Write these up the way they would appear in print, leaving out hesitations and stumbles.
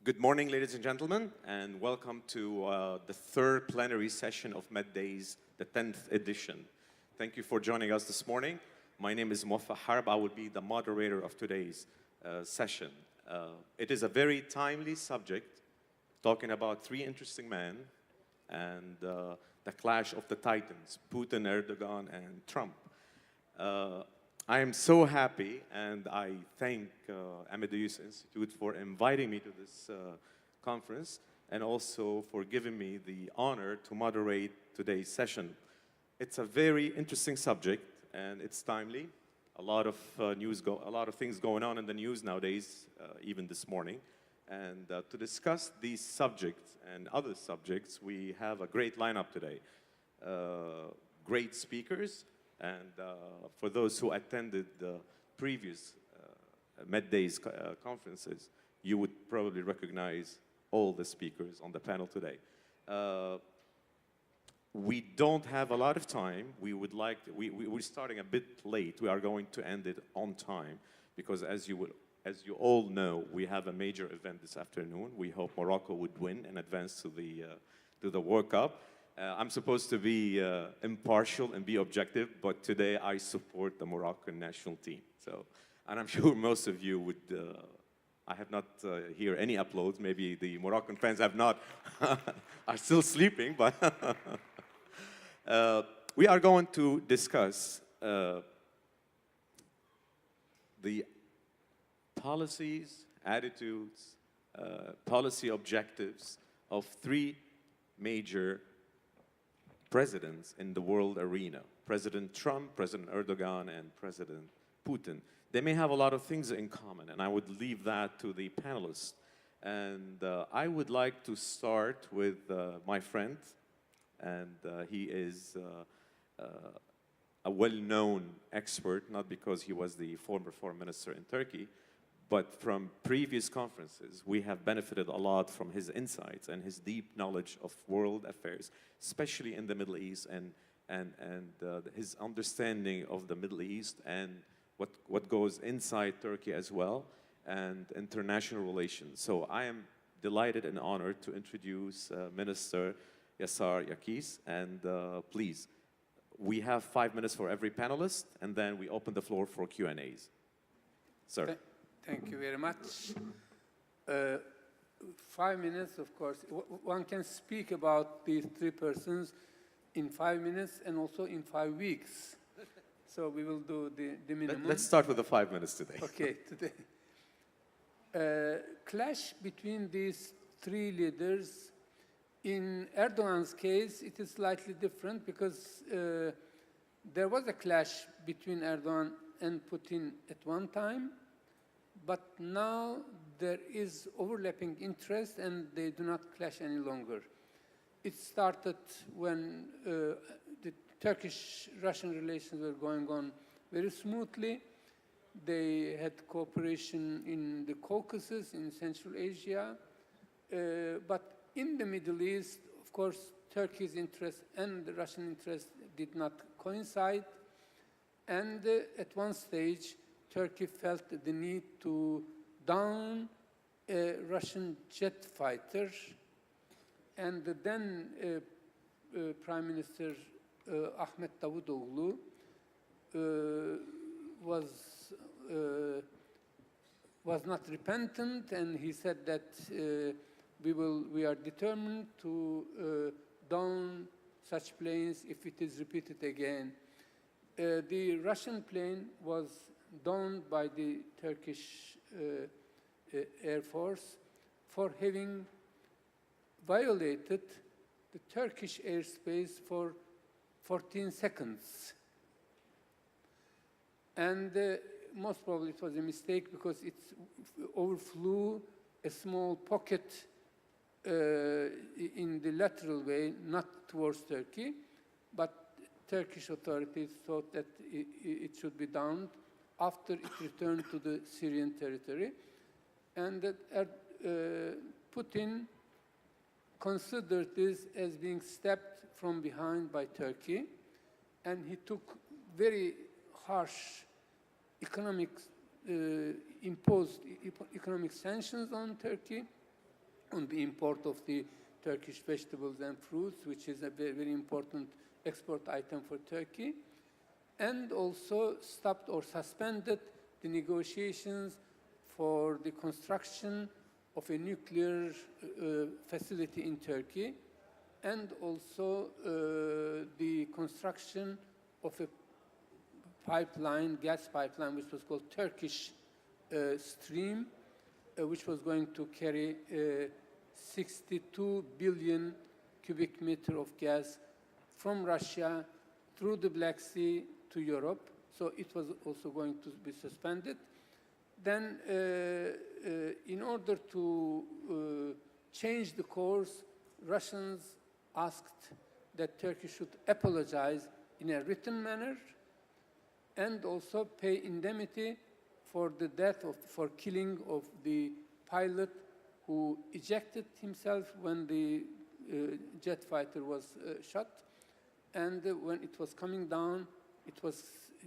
Good morning, ladies and gentlemen, and welcome to the third plenary session of MEDays, the 10th edition. Thank you for joining us this morning. My name is Mohammed. I will be the moderator of today's session. It is a very timely subject, talking about three interesting men and the clash of the titans, Putin, Erdogan, and Trump. I am so happy, and I thank Amadeus Institute for inviting me to this conference, and also for giving me the honor to moderate today's session. It's a very interesting subject, and it's timely. A lot of things going on in the news nowadays, even this morning. And to discuss these subjects and other subjects, we have a great lineup today. Great speakers. And for those who attended the previous MEDays conferences, you would probably recognize all the speakers on the panel today. We don't have a lot of time. We're starting a bit late. We are going to end it on time because, as you all know, we have a major event this afternoon. We hope Morocco would win and advance to the World Cup. I'm supposed to be impartial and be objective, but today I support the Moroccan national team. And I'm sure most of you would, I have not hear any applause. Maybe the Moroccan fans have not, are still sleeping, but we are going to discuss the policies, attitudes, policy objectives of three major presidents in the world arena: President Trump, President Erdogan, and President Putin. They may have a lot of things in common, and I would leave that to the panelists. And I would like to start with my friend, and he is a well-known expert, not because he was the former foreign minister in Turkey, but from previous conferences, we have benefited a lot from his insights and his deep knowledge of world affairs, especially in the Middle East, and his understanding of the Middle East and what goes inside Turkey as well, and international relations. So I am delighted and honored to introduce Minister Yasar Yakis, and please, we have 5 minutes for every panelist, and then we open the floor for Q&As. Sir. Thank you very much. 5 minutes, of course. One can speak about these three persons in 5 minutes and also in 5 weeks. So we will do the minimum. Let's start with the 5 minutes today. Okay, today. Clash between these three leaders. In Erdogan's case, it is slightly different because there was a clash between Erdogan and Putin at one time. But now there is overlapping interest and they do not clash any longer. It started when the Turkish-Russian relations were going on very smoothly. They had cooperation in the Caucasus, in Central Asia. But in the Middle East, of course, Turkey's interest and the Russian interest did not coincide. And at one stage, Turkey felt the need to down a Russian jet fighter, and then Prime Minister Ahmet Davutoğlu was not repentant, and he said that we are determined to down such planes if it is repeated again. The Russian plane was downed by the Turkish Air Force for having violated the Turkish airspace for 14 seconds. And most probably it was a mistake because it overflew a small pocket in the lateral way, not towards Turkey, but Turkish authorities thought that it should be downed after it returned to the Syrian territory. And that Putin considered this as being stabbed from behind by Turkey, and he took very harsh imposed economic sanctions on Turkey, on the import of the Turkish vegetables and fruits, which is a very, very important export item for Turkey, and also stopped or suspended the negotiations for the construction of a nuclear facility in Turkey, and also the construction of a pipeline, gas pipeline, which was called Turkish Stream, which was going to carry 62 billion cubic meter of gas from Russia through the Black Sea to Europe. So it was also going to be suspended. Then, in order to change the course, Russians asked that Turkey should apologize in a written manner and also pay indemnity for the death for killing of the pilot who ejected himself when the jet fighter was shot. And when it was coming down,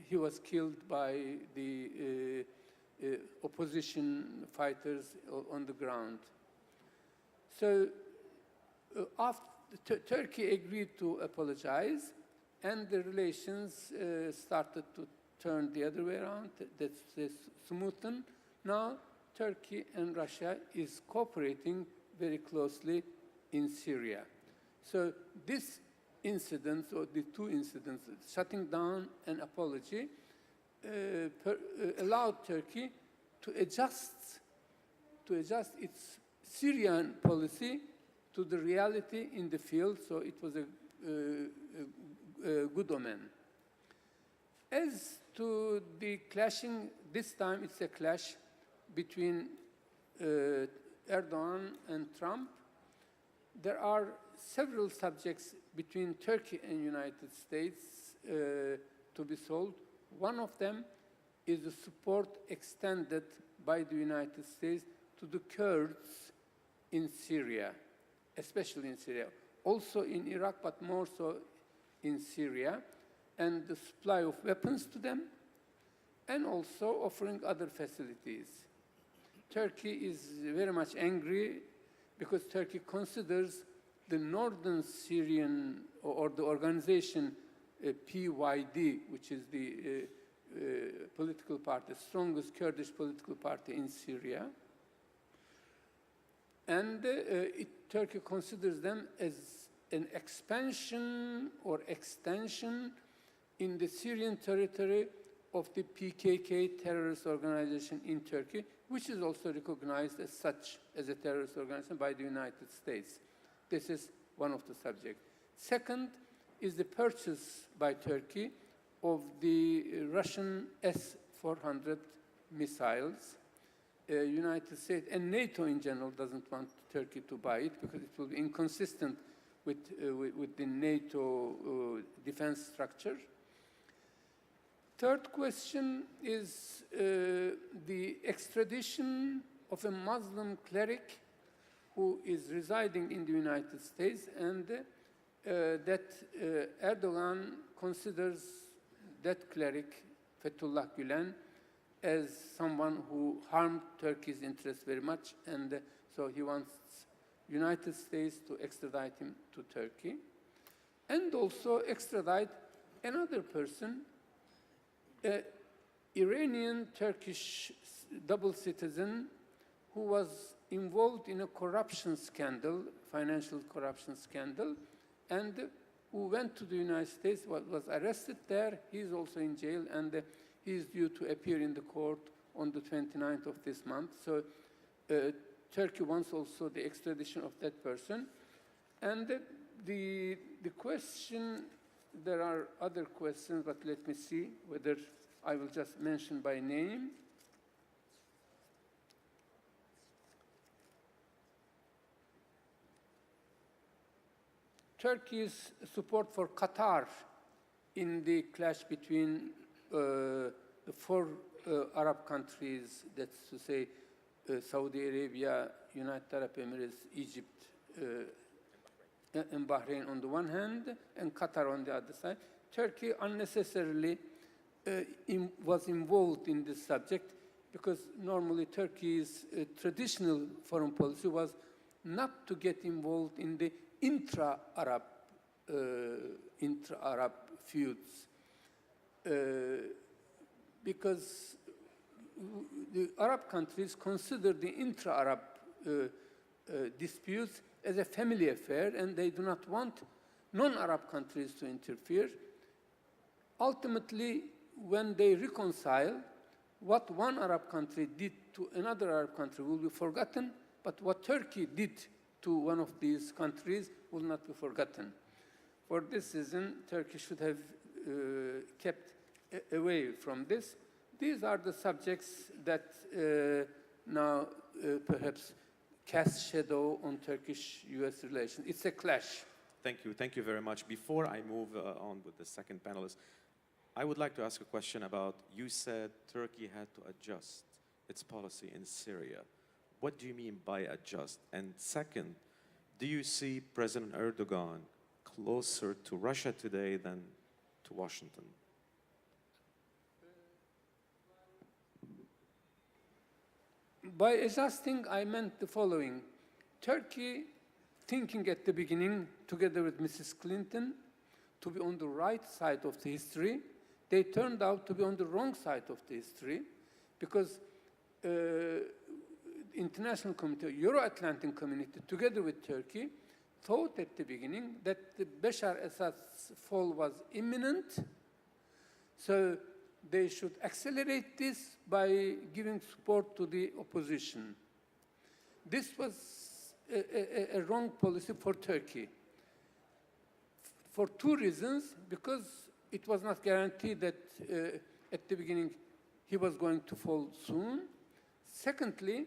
he was killed by the opposition fighters on the ground. So Turkey agreed to apologize, and the relations started to turn the other way around. That's smoothen. Now Turkey and Russia is cooperating very closely in Syria. So this incident, or the two incidents, shutting down and apology, allowed Turkey to adjust its Syrian policy to the reality in the field. So it was a good omen. As to the clashing, this time it's a clash between Erdogan and Trump. There are several subjects between Turkey and United States to be solved. One of them is the support extended by the United States to the Kurds in Syria, especially in Syria, also in Iraq, but more so in Syria, and the supply of weapons to them, and also offering other facilities. Turkey is very much angry because Turkey considers the northern Syrian, or the organization PYD, which is the political party, the strongest Kurdish political party in Syria. And Turkey considers them as an expansion or extension in the Syrian territory of the PKK terrorist organization in Turkey, which is also recognized as such, as a terrorist organization by the United States. This is one of the subjects. Second is the purchase by Turkey of the Russian S-400 missiles. United States and NATO in general doesn't want Turkey to buy it because it will be inconsistent with the NATO defense structure. Third question is the extradition of a Muslim cleric who is residing in the United States, and that Erdogan considers that cleric, Fethullah Gülen, as someone who harmed Turkey's interests very much, and so he wants United States to extradite him to Turkey, and also extradite another person, Iranian-Turkish double citizen who was involved in a corruption scandal, financial corruption scandal, and who went to the United States, was arrested there. He is also in jail, and he is due to appear in the court on the 29th of this month. So Turkey wants also the extradition of that person. And the question, there are other questions, but let me see whether I will just mention by name. Turkey's support for Qatar in the clash between the four Arab countries, that's to say Saudi Arabia, United Arab Emirates, Egypt, and Bahrain on the one hand, and Qatar on the other side. Turkey unnecessarily was involved in this subject because normally Turkey's traditional foreign policy was not to get involved in the intra-Arab feuds, because the Arab countries consider the intra-Arab disputes as a family affair, and they do not want non-Arab countries to interfere. Ultimately, when they reconcile, what one Arab country did to another Arab country will be forgotten, but what Turkey did to one of these countries will not be forgotten. For this reason, Turkey should have kept away from this. These are the subjects that now perhaps cast shadow on Turkish-US relations. It's a clash. Thank you very much. Before I move on with the second panelist, I would like to ask a question about, you said Turkey had to adjust its policy in Syria. What do you mean by adjust? And second, do you see President Erdogan closer to Russia today than to Washington? By adjusting, I meant the following. Turkey, thinking at the beginning, together with Mrs. Clinton, to be on the right side of the history, they turned out to be on the wrong side of the history, because international community, Euro-Atlantic community, together with Turkey, thought at the beginning that the Bashar Assad's fall was imminent, so they should accelerate this by giving support to the opposition. This was a wrong policy for Turkey, for two reasons: because it was not guaranteed that at the beginning he was going to fall soon. Secondly,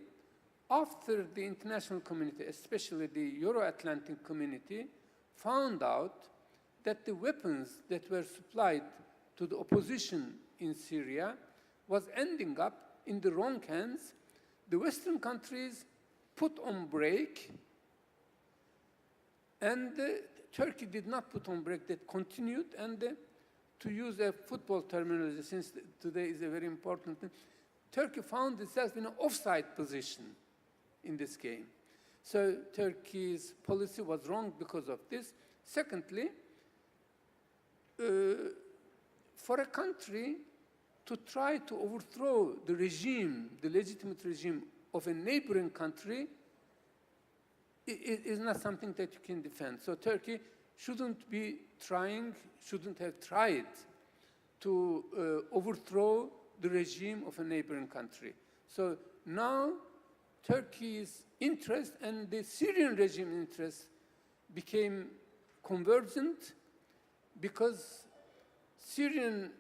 after the international community, especially the Euro-Atlantic community, found out that the weapons that were supplied to the opposition in Syria was ending up in the wrong hands, the Western countries put on brake, and Turkey did not put on brake, that continued, and to use a football terminology, since today is a very important thing, Turkey found itself in an offside position in this game. So Turkey's policy was wrong because of this. Secondly, for a country to try to overthrow the regime, the legitimate regime of a neighboring country, is not something that you can defend. So Turkey shouldn't have tried to overthrow the regime of a neighboring country. So now Turkey's interest and the Syrian regime interest became convergent, because Syrian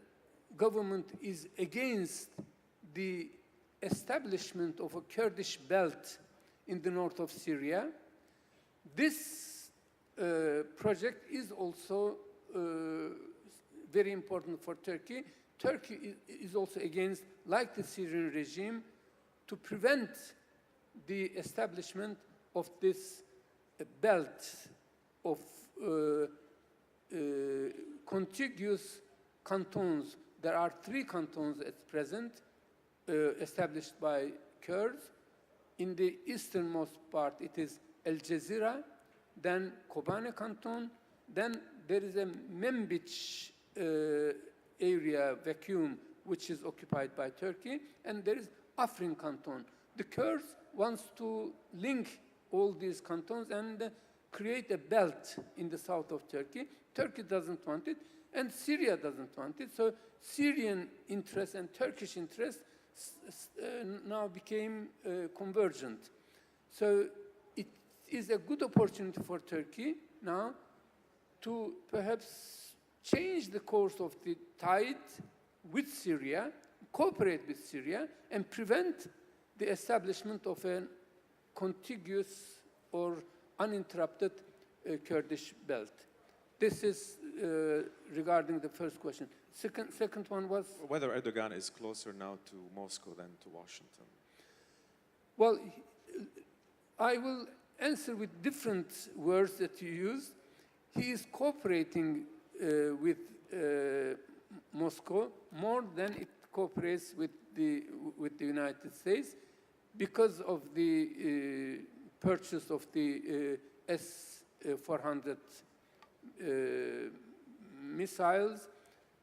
government is against the establishment of a Kurdish belt in the north of Syria. This project is also very important for Turkey. Turkey is also against, like the Syrian regime, to prevent the establishment of this belt of contiguous cantons. There are 3 cantons at present established by Kurds. In the easternmost part, it is El Jazira, then Kobane Canton, then there is a Membich area vacuum, which is occupied by Turkey, and there is Afrin Canton. The Kurds wants to link all these cantons and create a belt in the south of Turkey. Turkey doesn't want it, and Syria doesn't want it. So Syrian interest and Turkish interest now became convergent. So it is a good opportunity for Turkey now to perhaps change the course of the tide with Syria, cooperate with Syria, and prevent the establishment of a contiguous or uninterrupted Kurdish belt. This is regarding the first question. Second one was? Whether Erdogan is closer now to Moscow than to Washington. Well, I will answer with different words that you used. He is cooperating with Moscow more than it cooperates with the United States, because of the purchase of the S-400 missiles,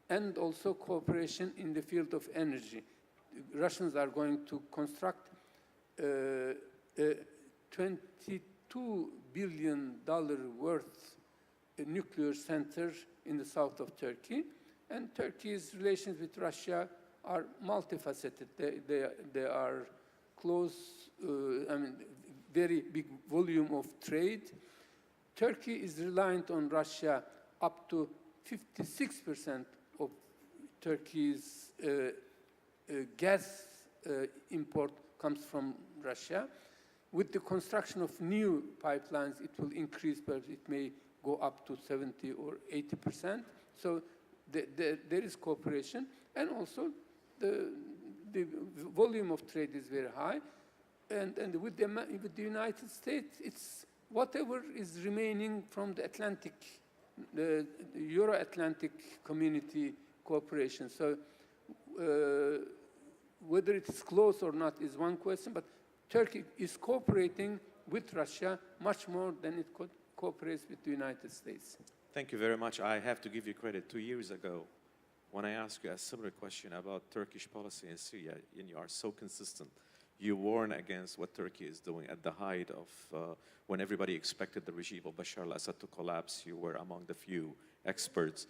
and also cooperation in the field of energy. The Russians are going to construct a $22 billion worth nuclear center in the south of Turkey. And Turkey's relations with Russia are multifaceted. They are close, very big volume of trade. Turkey is reliant on Russia. Up to 56% of Turkey's gas import comes from Russia. With the construction of new pipelines, it will increase, perhaps it may go up to 70 or 80%. So there is cooperation, and also the volume of trade is very high. And with the United States, it's whatever is remaining from the Atlantic, the Euro-Atlantic community cooperation. So whether it is close or not is one question, but Turkey is cooperating with Russia much more than it cooperates with the United States. Thank you very much. I have to give you credit. 2 years ago, when I asked you a similar question about Turkish policy in Syria, and you are so consistent, you warn against what Turkey is doing at the height of when everybody expected the regime of Bashar al-Assad to collapse. You were among the few experts.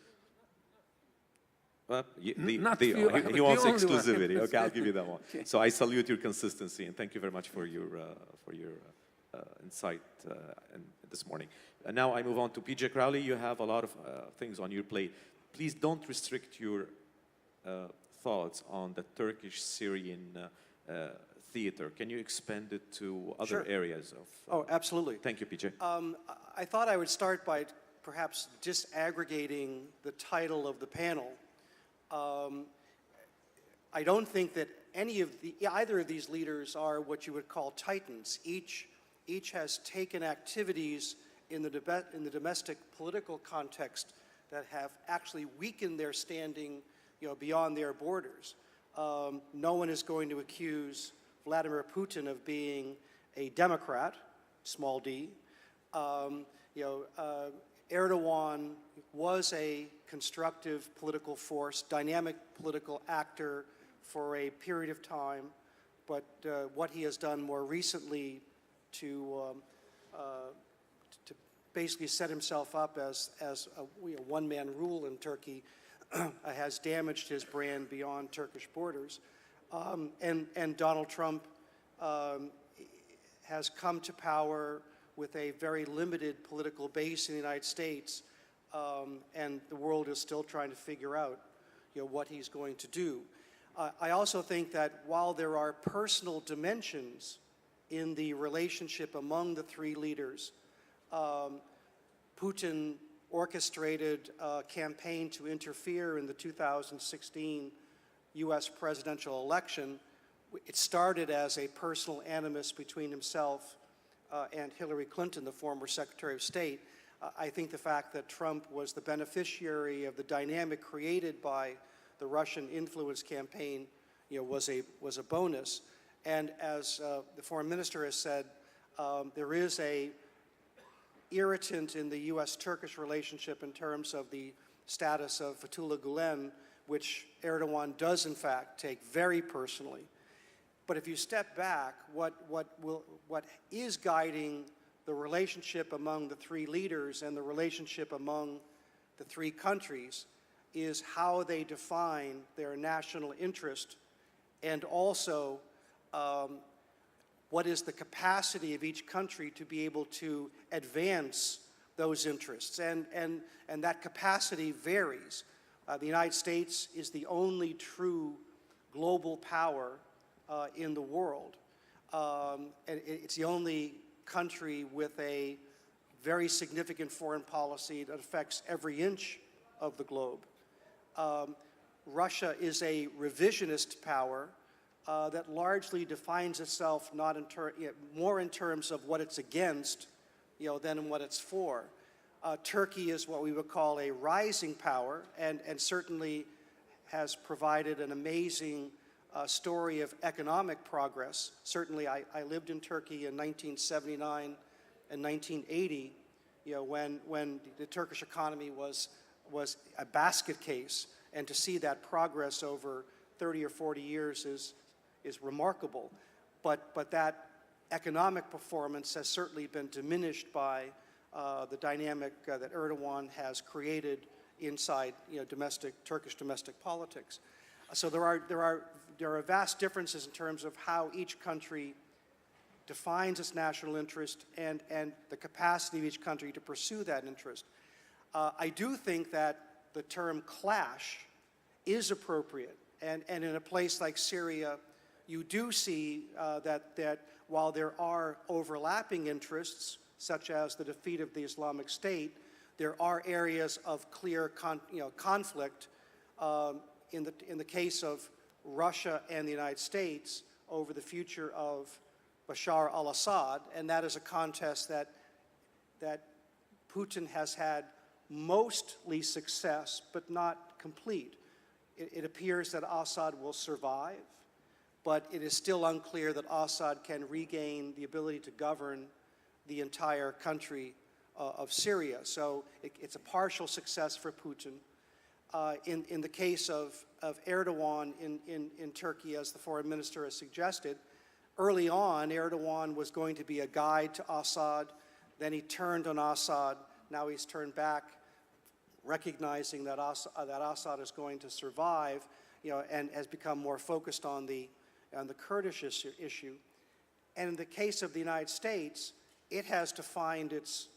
Well, he wants exclusivity. Okay, I'll give you that one. Okay. So I salute your consistency, and thank you very much for your insight this morning. And now I move on to PJ Crowley. You have a lot of things on your plate. Please don't restrict your thoughts on the Turkish-Syrian theater. Can you expand it to other areas of... Oh, absolutely. Thank you, PJ. I thought I would start by perhaps disaggregating the title of the panel. I don't think that either of these leaders are what you would call titans. Each has taken activities in the domestic political context that have actually weakened their standing, beyond their borders. No one is going to accuse Vladimir Putin of being a Democrat, small d. Erdogan was a constructive political force, dynamic political actor for a period of time, but what he has done more recently to basically set himself up as a one-man rule in Turkey has damaged his brand beyond Turkish borders. And Donald Trump has come to power with a very limited political base in the United States, and the world is still trying to figure out, what he's going to do. I also think that while there are personal dimensions in the relationship among the three leaders, Putin orchestrated a campaign to interfere in the 2016 U.S. presidential election. It started as a personal animus between himself and Hillary Clinton, the former Secretary of State. I think the fact that Trump was the beneficiary of the dynamic created by the Russian influence campaign, was a bonus. And as the foreign minister has said, there is a irritant in the U.S.-Turkish relationship in terms of the status of Fethullah Gulen, which Erdogan does in fact take very personally. But if you step back, what is guiding the relationship among the three leaders and the relationship among the three countries is how they define their national interest, and also what is the capacity of each country to be able to advance those interests. And that capacity varies. The United States is the only true global power in the world. And it's the only country with a very significant foreign policy that affects every inch of the globe. Russia is a revisionist power that largely defines itself not more in terms of what it's against, than in what it's for. Turkey is what we would call a rising power, and certainly has provided an amazing story of economic progress. Certainly, I lived in Turkey in 1979 and 1980, when the Turkish economy was a basket case, and to see that progress over 30 or 40 years is remarkable. But that economic performance has certainly been diminished by the dynamic that Erdogan has created inside Turkish domestic politics. So there are vast differences in terms of how each country defines its national interest and the capacity of each country to pursue that interest. I do think that the term clash is appropriate, and in a place like Syria, you do see that while there are overlapping interests, such as the defeat of the Islamic State, there are areas of clear conflict. In the case of Russia and the United States over the future of Bashar al-Assad, and that is a contest that Putin has had mostly success, but not complete. It appears that Assad will survive, but it is still unclear that Assad can regain the ability to govern the entire country of Syria. So it's a partial success for Putin. In the case of Erdogan in Turkey, as the foreign minister has suggested, early on, Erdogan was going to be a guide to Assad. Then he turned on Assad. Now he's turned back, recognizing that Assad is going to survive, and has become more focused on the Kurdish issue. And in the case of the United States, it has defined its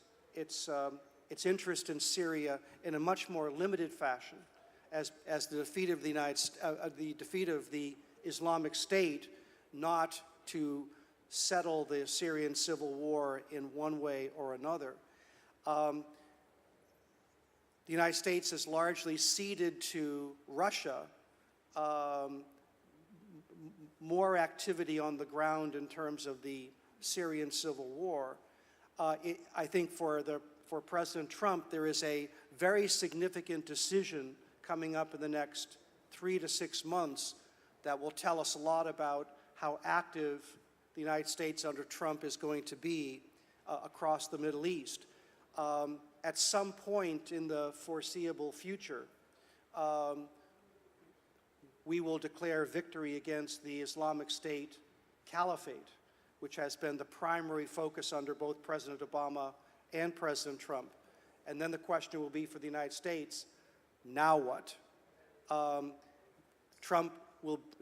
interest in Syria in a much more limited fashion, as the defeat of the Islamic State, not to settle the Syrian civil war in one way or another. The United States has largely ceded to Russia more activity on the ground in terms of the Syrian civil war. I think for President Trump, there is a very significant decision coming up in the next 3 to 6 months that will tell us a lot about how active the United States under Trump is going to be across the Middle East. At some point in the foreseeable future, we will declare victory against the Islamic State Caliphate, which has been the primary focus under both President Obama and President Trump. And then the question will be for the United States, now what?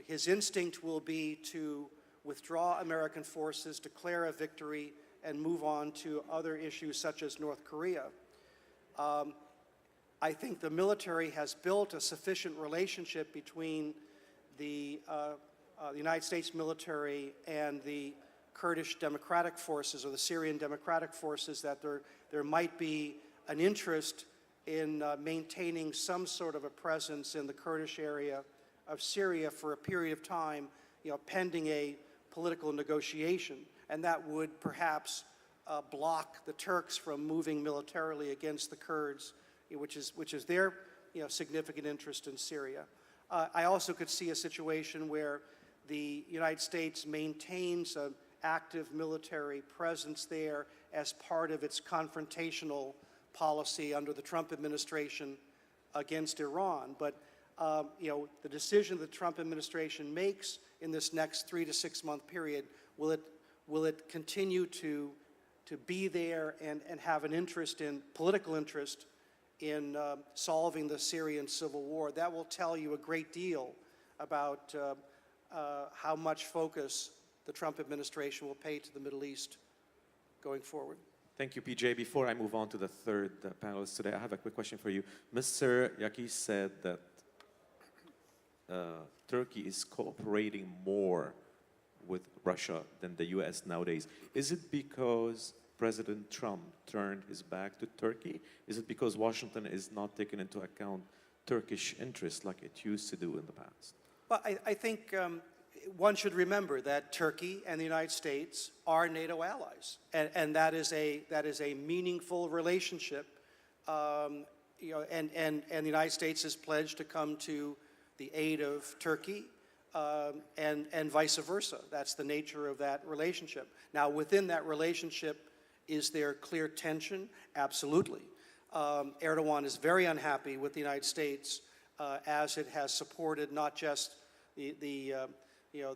His instinct will be to withdraw American forces, declare a victory, and move on to other issues such as North Korea. I think the military has built a sufficient relationship between the United States military and the Kurdish Democratic Forces or the Syrian Democratic Forces that there might be an interest in maintaining some sort of a presence in the Kurdish area of Syria for a period of time, pending a political negotiation. And that would perhaps block the Turks from moving militarily against the Kurds, which is their significant interest in Syria. I also could see a situation where the United States maintains an active military presence there as part of its confrontational policy under the Trump administration against Iran. But the decision the Trump administration makes in this next 3 to 6 month period, will it continue to be there and have an interest in political interest in solving the Syrian civil war? That will tell you a great deal about how much focus the Trump administration will pay to the Middle East going forward. Thank you, PJ. Before I move on to the third panelist today, I have a quick question for you. Mr. Yaki said that Turkey is cooperating more with Russia than the U.S. nowadays. Is it because President Trump turned his back to Turkey? Is it because Washington is not taking into account Turkish interests like it used to do in the past? Well, I think one should remember that Turkey and the United States are NATO allies, and that is a meaningful relationship. And the United States has pledged to come to the aid of Turkey and vice versa. That's the nature of that relationship. Now, within that relationship, is there clear tension? Absolutely. Erdogan is very unhappy with the United States as it has supported not just the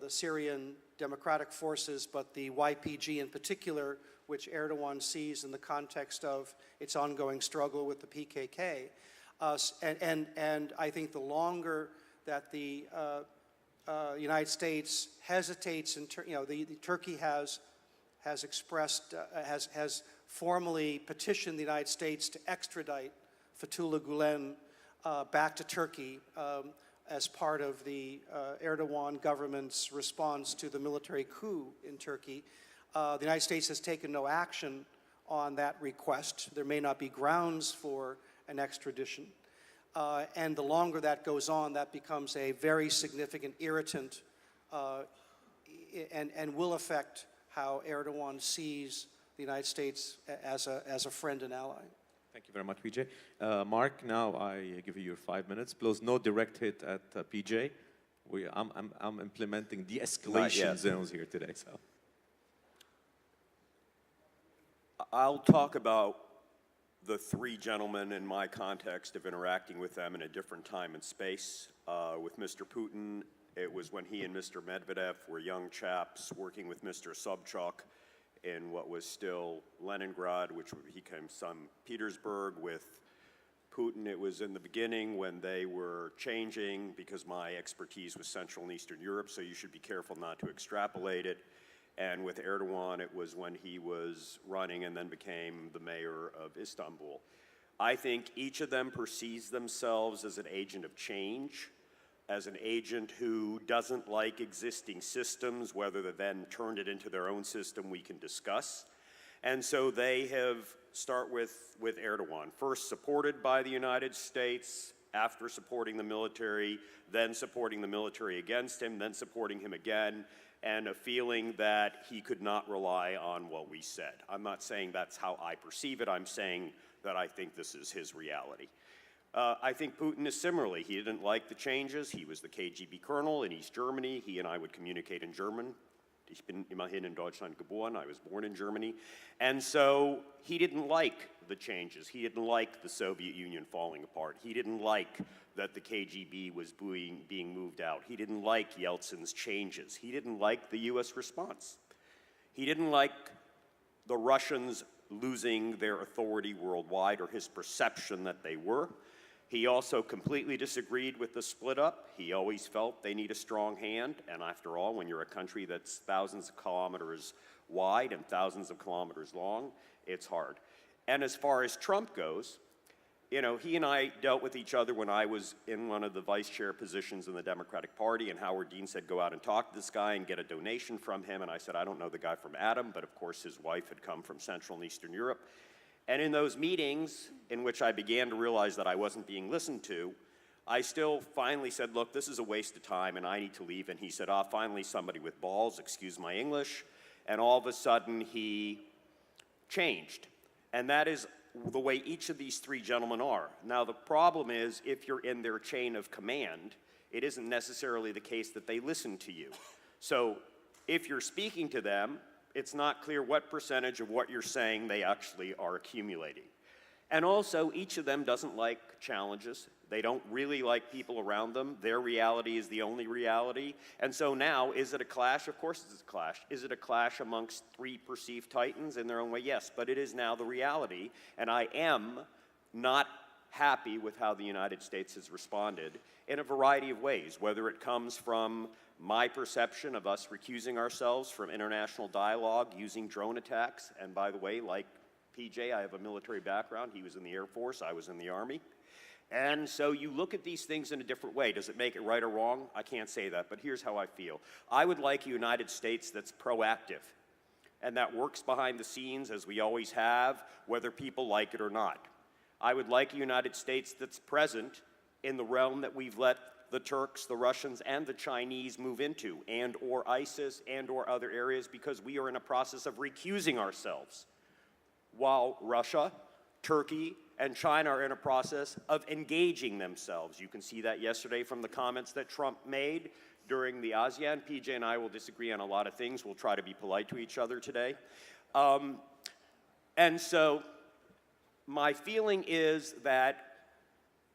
Syrian Democratic Forces, but the YPG in particular, which Erdogan sees in the context of its ongoing struggle with the PKK. And I think the longer that the United States hesitates, Turkey has expressed, has formally petitioned the United States to extradite Fethullah Gulen back to Turkey as part of the Erdogan government's response to the military coup in Turkey. The United States has taken no action on that request. There may not be grounds for an extradition. And the longer that goes on, that becomes a very significant irritant and will affect how Erdogan sees the United States as a friend and ally. Thank you very much, PJ. Mark, now I give you your 5 minutes. Please, no direct hit at PJ. I'm implementing de-escalation zones here today. So I'll talk about the three gentlemen in my context of interacting with them in a different time and space. With Mr. Putin, it was when he and Mr. Medvedev were young chaps working with Mr. Sobchak in what was still Leningrad, which became St. Petersburg. With Putin, it was in the beginning when they were changing, because my expertise was Central and Eastern Europe, so you should be careful not to extrapolate it. And with Erdogan, it was when he was running and then became the mayor of Istanbul. I think each of them perceives themselves as an agent of change, as an agent who doesn't like existing systems. Whether they then turned it into their own system, we can discuss. And so they have, start with Erdogan, first supported by the United States, after supporting the military, then supporting the military against him, then supporting him again, and a feeling that he could not rely on what we said. I'm not saying that's how I perceive it. I'm saying that I think this is his reality. I think Putin is similarly. He didn't like the changes. He was the KGB colonel in East Germany. He and I would communicate in German. Ich bin immerhin in Deutschland geboren. I was born in Germany. And so he didn't like the changes. He didn't like the Soviet Union falling apart. He didn't like that the KGB was being moved out. He didn't like Yeltsin's changes. He didn't like the US response. He didn't like the Russians losing their authority worldwide, or his perception that they were. He also completely disagreed with the split up. He always felt they need a strong hand, and after all, when you're a country that's thousands of kilometers wide and thousands of kilometers long, it's hard. And as far as Trump goes, you know, he and I dealt with each other when I was in one of the vice chair positions in the Democratic Party, and Howard Dean said, go out and talk to this guy and get a donation from him. And I said, I don't know the guy from Adam, but of course his wife had come from Central and Eastern Europe. And in those meetings in which I began to realize that I wasn't being listened to, I still finally said, look, this is a waste of time and I need to leave. And he said, finally somebody with balls, excuse my English. And all of a sudden he changed. And that is the way each of these three gentlemen are. Now the problem is, if you're in their chain of command, it isn't necessarily the case that they listen to you. So if you're speaking to them, it's not clear what percentage of what you're saying they actually are accumulating. And also, each of them doesn't like challenges. They don't really like people around them. Their reality is the only reality. And so now, is it a clash? Of course it's a clash. Is it a clash amongst three perceived titans in their own way? Yes, but it is now the reality. And I am not happy with how the United States has responded in a variety of ways, whether it comes from my perception of us recusing ourselves from international dialogue using drone attacks. And by the way, like PJ, I have a military background. He was in the Air Force, I was in the Army. And so you look at these things in a different way. Does it make it right or wrong? I can't say that, but here's how I feel. I would like a United States that's proactive and that works behind the scenes, as we always have, whether people like it or not. I would like a United States that's present in the realm that we've let the Turks, the Russians, and the Chinese move into, and or ISIS, and or other areas, because we are in a process of recusing ourselves, while Russia, Turkey, and China are in a process of engaging themselves. You can see that yesterday from the comments that Trump made during the ASEAN. PJ and I will disagree on a lot of things. We'll try to be polite to each other today. And so my feeling is that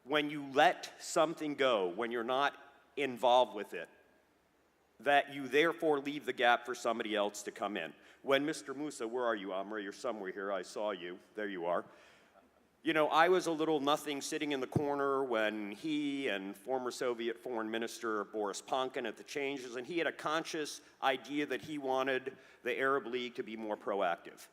when you let something go, when you're not involved with it, that you therefore leave the gap for somebody else to come in. When Mr. Musa, where are you, Amra? You're somewhere here. I saw you. There you are. You know, I was a little nothing sitting in the corner when he and former Soviet Foreign Minister Boris Pankin at the changes, and he had a conscious idea that he wanted the Arab League to be more proactive.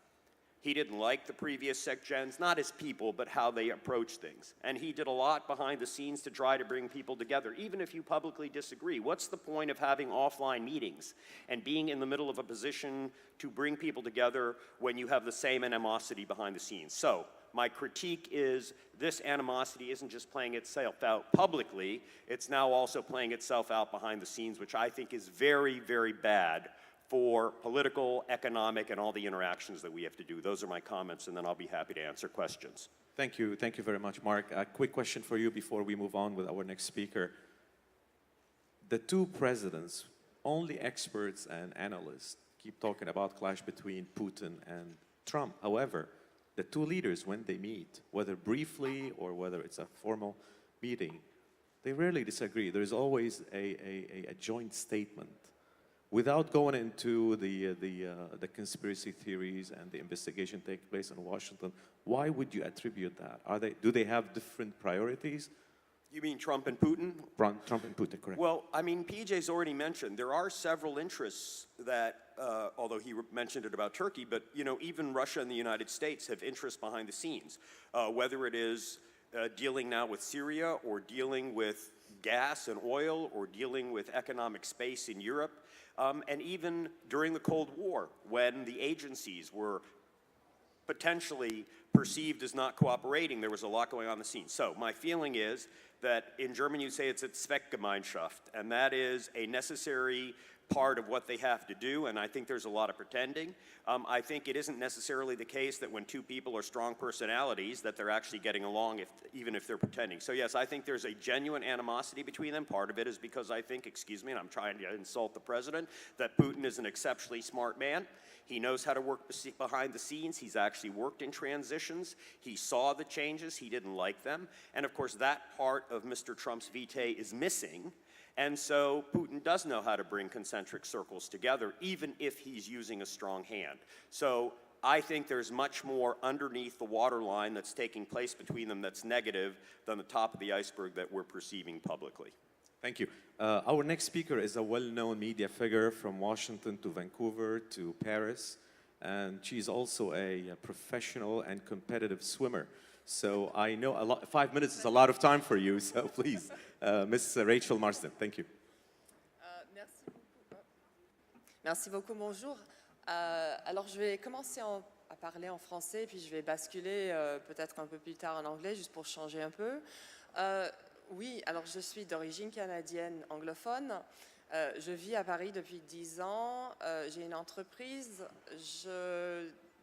He didn't like the previous secgens, not as people, but how they approach things. And he did a lot behind the scenes to try to bring people together, even if you publicly disagree. What's the point of having offline meetings and being in the middle of a position to bring people together when you have the same animosity behind the scenes? So, my critique is this animosity isn't just playing itself out publicly, it's now also playing itself out behind the scenes, which I think is very, very bad for political, economic, and all the interactions that we have to do. Those are my comments, and then I'll be happy to answer questions. Thank you very much, Mark. A quick question for you before we move on with our next speaker. The two presidents, only experts and analysts, keep talking about clash between Putin and Trump. However, the two leaders, when they meet, whether briefly or whether it's a formal meeting, they rarely disagree. There's always a joint statement. Without going into the conspiracy theories and the investigation taking place in Washington, why would you attribute that? Do they have different priorities? You mean Trump and Putin? Trump and Putin, correct. Well, I mean, PJ's already mentioned there are several interests that, although he mentioned it about Turkey, but you know, even Russia and the United States have interests behind the scenes. Whether it is dealing now with Syria or dealing with gas and oil or dealing with economic space in Europe, and even during the Cold War, when the agencies were potentially perceived as not cooperating, there was a lot going on in the scene. So my feeling is that in German you say it's a Zweckgemeinschaft, and that is a necessary part of what they have to do, and I think there's a lot of pretending. I think it isn't necessarily the case that when two people are strong personalities that they're actually getting along, even if they're pretending. So yes, I think there's a genuine animosity between them. Part of it is because I think, excuse me, and I'm trying to insult the president, that Putin is an exceptionally smart man. He knows how to work behind the scenes. He's actually worked in transitions. He saw the changes. He didn't like them. And of course, that part of Mr. Trump's vitae is missing. And so Putin does know how to bring concentric circles together, even if he's using a strong hand. So I think there's much more underneath the waterline that's taking place between them that's negative than the top of the iceberg that we're perceiving publicly. Thank you. Our next speaker is a well-known media figure from Washington to Vancouver to Paris, and she's also a professional and competitive swimmer. So I know 5 minutes is a lot of time for you, so please, Miss Rachel Marsden, thank you. Merci beaucoup, bonjour. Alors je vais commencer à parler en français, puis je vais basculer peut-être un peu plus tard en anglais, juste pour changer un peu. Oui, alors je suis d'origine canadienne anglophone. Je vis à Paris depuis 10 ans. J'ai une entreprise.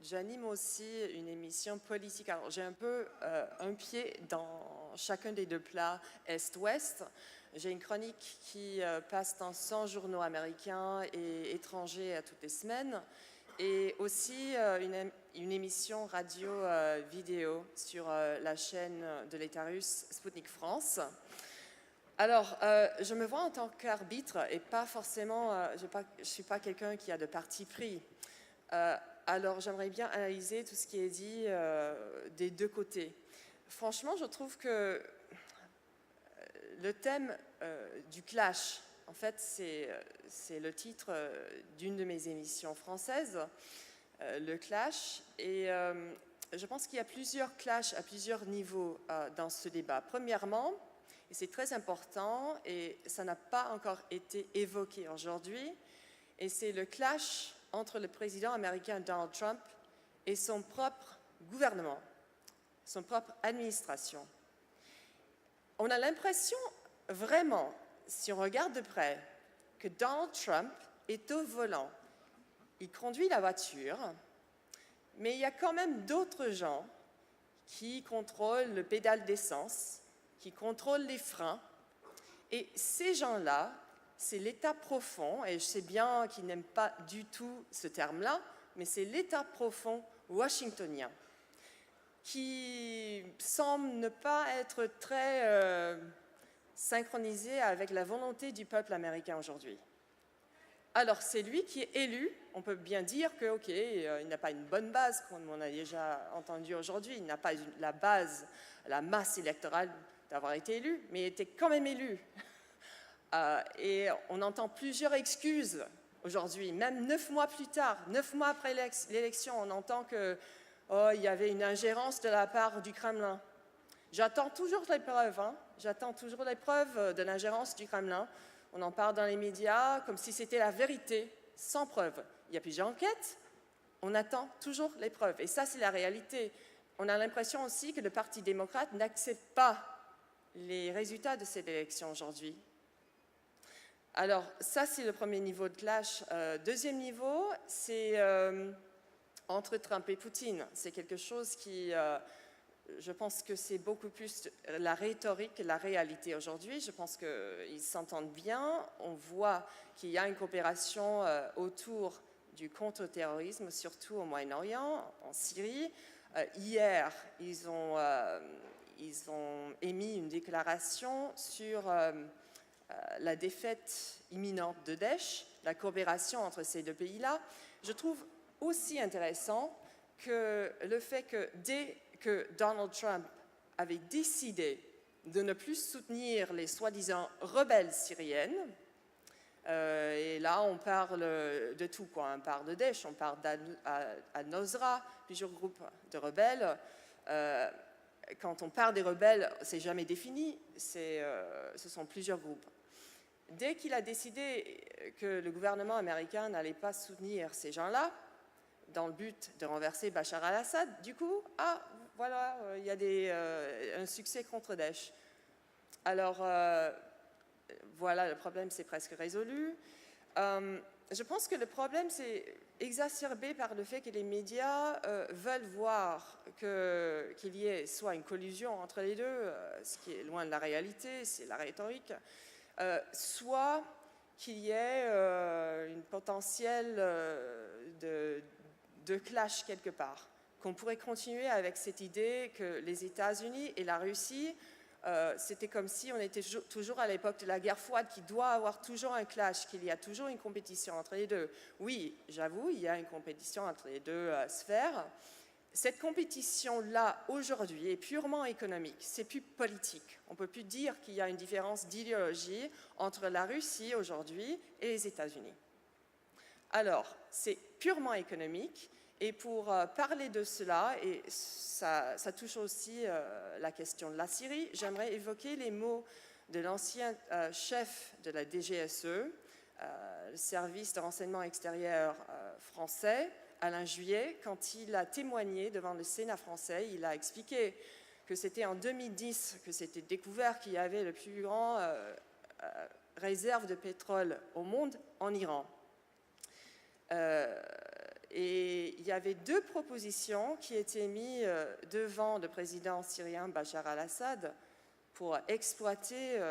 J'anime aussi une émission politique. Alors j'ai un peu un pied dans chacun des deux plats Est-Ouest. J'ai une chronique qui passe dans 100 journaux américains et étrangers toutes les semaines. Et aussi une émission radio-vidéo sur la chaîne de l'État russe Sputnik France. Alors, je me vois en tant qu'arbitre et pas forcément, je ne suis pas quelqu'un qui a de parti pris. Alors, j'aimerais bien analyser tout ce qui est dit des deux côtés. Franchement, je trouve que le thème du clash, en fait, c'est le titre d'une de mes émissions françaises, le clash. Et je pense qu'il y a plusieurs clashs à plusieurs niveaux dans ce débat. Premièrement, et c'est très important, et ça n'a pas encore été évoqué aujourd'hui, et c'est le clash entre le président américain Donald Trump et son propre gouvernement, son propre administration. On a l'impression, vraiment, si on regarde de près, que Donald Trump est au volant. Il conduit la voiture, mais il y a quand même d'autres gens qui contrôlent le pédale d'essence, qui contrôlent les freins. Et ces gens-là, c'est l'État profond, et je sais bien qu'ils n'aiment pas du tout ce terme-là, mais c'est l'État profond washingtonien qui semble ne pas être très synchronisé avec la volonté du peuple américain aujourd'hui. Alors, c'est lui qui est élu. On peut bien dire que, OK, il n'a pas une bonne base, comme on a déjà entendu aujourd'hui. Il n'a pas la base, la masse électorale d'avoir été élu, mais il était quand même élu. Et on entend plusieurs excuses aujourd'hui, même 9 mois plus tard, 9 mois après l'élection, on entend que il y avait une ingérence de la part du Kremlin. J'attends toujours les preuves, J'attends toujours les preuves de l'ingérence du Kremlin. On en parle dans les médias comme si c'était la vérité, sans preuve. Il y a plusieurs enquêtes, on attend toujours les preuves. Et ça, c'est la réalité. On a l'impression aussi que le Parti démocrate n'accepte pas les résultats de cette élection aujourd'hui. Alors, ça, c'est le premier niveau de clash. Deuxième niveau, c'est entre Trump et Poutine. C'est quelque chose qui... je pense que c'est beaucoup plus la rhétorique que la réalité aujourd'hui. Je pense qu'ils s'entendent bien. On voit qu'il y a une coopération autour du contre-terrorisme, surtout au Moyen-Orient, en Syrie. Hier, ils ont émis une déclaration sur la défaite imminente de Daesh, la coopération entre ces deux pays-là. Je trouve aussi intéressant que le fait que dès que Donald Trump avait décidé de ne plus soutenir les soi-disant rebelles syriennes, et là on parle de tout, quoi. On parle de Daesh, on parle d'Al-Nusra, plusieurs groupes de rebelles. Quand on parle des rebelles, c'est jamais défini, ce sont plusieurs groupes. Dès qu'il a décidé que le gouvernement américain n'allait pas soutenir ces gens-là, dans le but de renverser Bachar al-Assad, du coup, voilà, il y a un succès contre Daesh. Alors, voilà, le problème, c'est presque résolu. Je pense que le problème, c'est exacerbé par le fait que les médias veulent voir qu'il y ait soit une collusion entre les deux, ce qui est loin de la réalité, c'est la rhétorique, soit qu'il y ait une potentielle de clash quelque part, qu'on pourrait continuer avec cette idée que les États-Unis et la Russie, c'était comme si on était toujours à l'époque de la guerre froide, qu'il doit avoir toujours un clash, qu'il y a toujours une compétition entre les deux. Oui, j'avoue, il y a une compétition entre les deux sphères. Cette compétition-là, aujourd'hui, est purement économique, c'est plus politique. On ne peut plus dire qu'il y a une différence d'idéologie entre la Russie aujourd'hui et les États-Unis. Alors, c'est purement économique, et pour parler de cela, et ça touche aussi la question de la Syrie, j'aimerais évoquer les mots de l'ancien chef de la DGSE, le service de renseignement extérieur français, Alain Juillet, quand il a témoigné devant le Sénat français. Il a expliqué que c'était en 2010 que c'était découvert qu'il y avait le plus grand réserve de pétrole au monde en Iran. Et il y avait 2 propositions qui étaient mises devant le président syrien Bachar al-Assad pour exploiter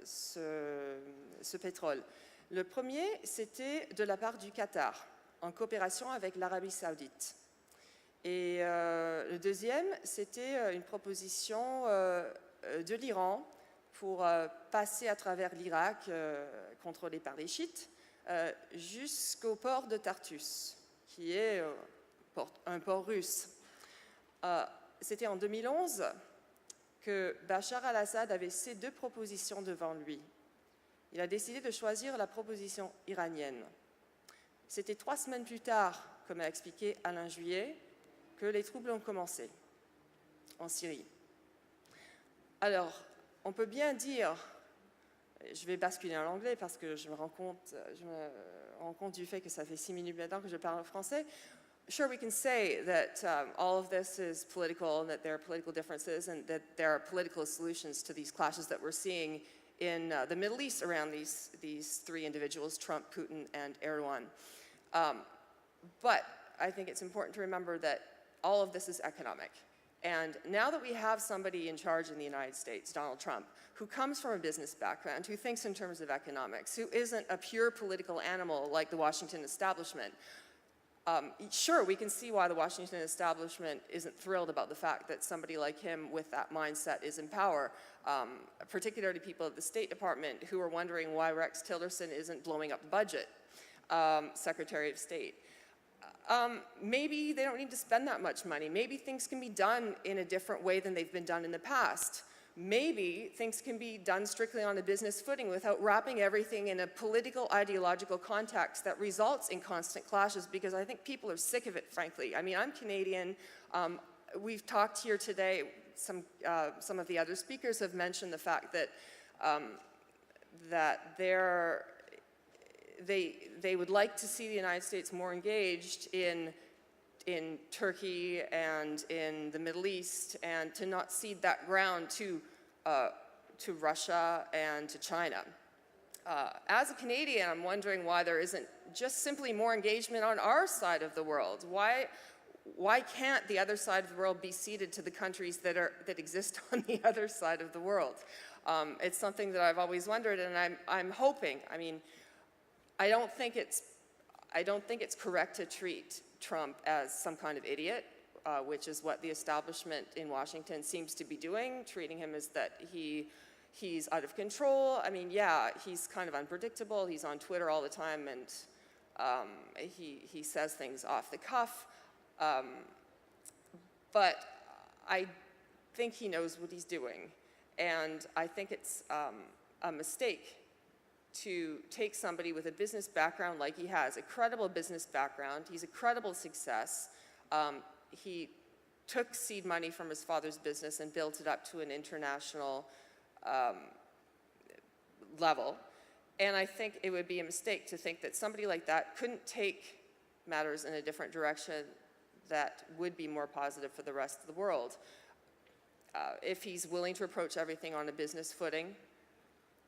ce pétrole. Le premier, c'était de la part du Qatar, en coopération avec l'Arabie saoudite. Et le deuxième, c'était une proposition de l'Iran pour passer à travers l'Irak, contrôlé par les chiites, jusqu'au port de Tartus, qui est un port russe. C'était en 2011 que Bachar al-Assad avait ces 2 propositions devant lui. Il a décidé de choisir la proposition iranienne. C'était 3 semaines plus tard, comme a expliqué Alain Juillet, que les troubles ont commencé en Syrie. Alors, on peut bien dire, je vais basculer en anglais parce que je me rends compte du fait que ça fait 6 minutes maintenant que je parle français. Sure, we can say that all of this is political and that there are political differences and that there are political solutions to these clashes that we're seeing in the Middle East around these 3 individuals, Trump, Putin, and Erdogan. But I think it's important to remember that all of this is economic. And now that we have somebody in charge in the United States, Donald Trump, who comes from a business background, who thinks in terms of economics, who isn't a pure political animal like the Washington establishment, sure, we can see why the Washington establishment isn't thrilled about the fact that somebody like him with that mindset is in power, particularly people at the State Department who are wondering why Rex Tillerson isn't blowing up the budget, Secretary of State. Maybe they don't need to spend that much money. Maybe things can be done in a different way than they've been done in the past. Maybe things can be done strictly on a business footing without wrapping everything in a political, ideological context that results in constant clashes, because I think people are sick of it, frankly. I mean, I'm Canadian. We've talked here today, some of the other speakers have mentioned the fact that, they would like to see the United States more engaged in Turkey and in the Middle East, and to not cede that ground to Russia and to China. As a Canadian, I'm wondering why there isn't just simply more engagement on our side of the world. Why can't the other side of the world be ceded to the countries that exist on the other side of the world? It's something that I've always wondered, and I'm hoping. I mean, I don't think it's correct to treat Trump as some kind of idiot, which is what the establishment in Washington seems to be doing, treating him as that he's out of control. I mean, yeah, he's kind of unpredictable. He's on Twitter all the time, and he says things off the cuff. But I think he knows what he's doing, and I think it's a mistake to take somebody with a business background like he has, a credible business background. He's a credible success. He took seed money from his father's business and built it up to an international level. And I think it would be a mistake to think that somebody like that couldn't take matters in a different direction that would be more positive for the rest of the world. If he's willing to approach everything on a business footing,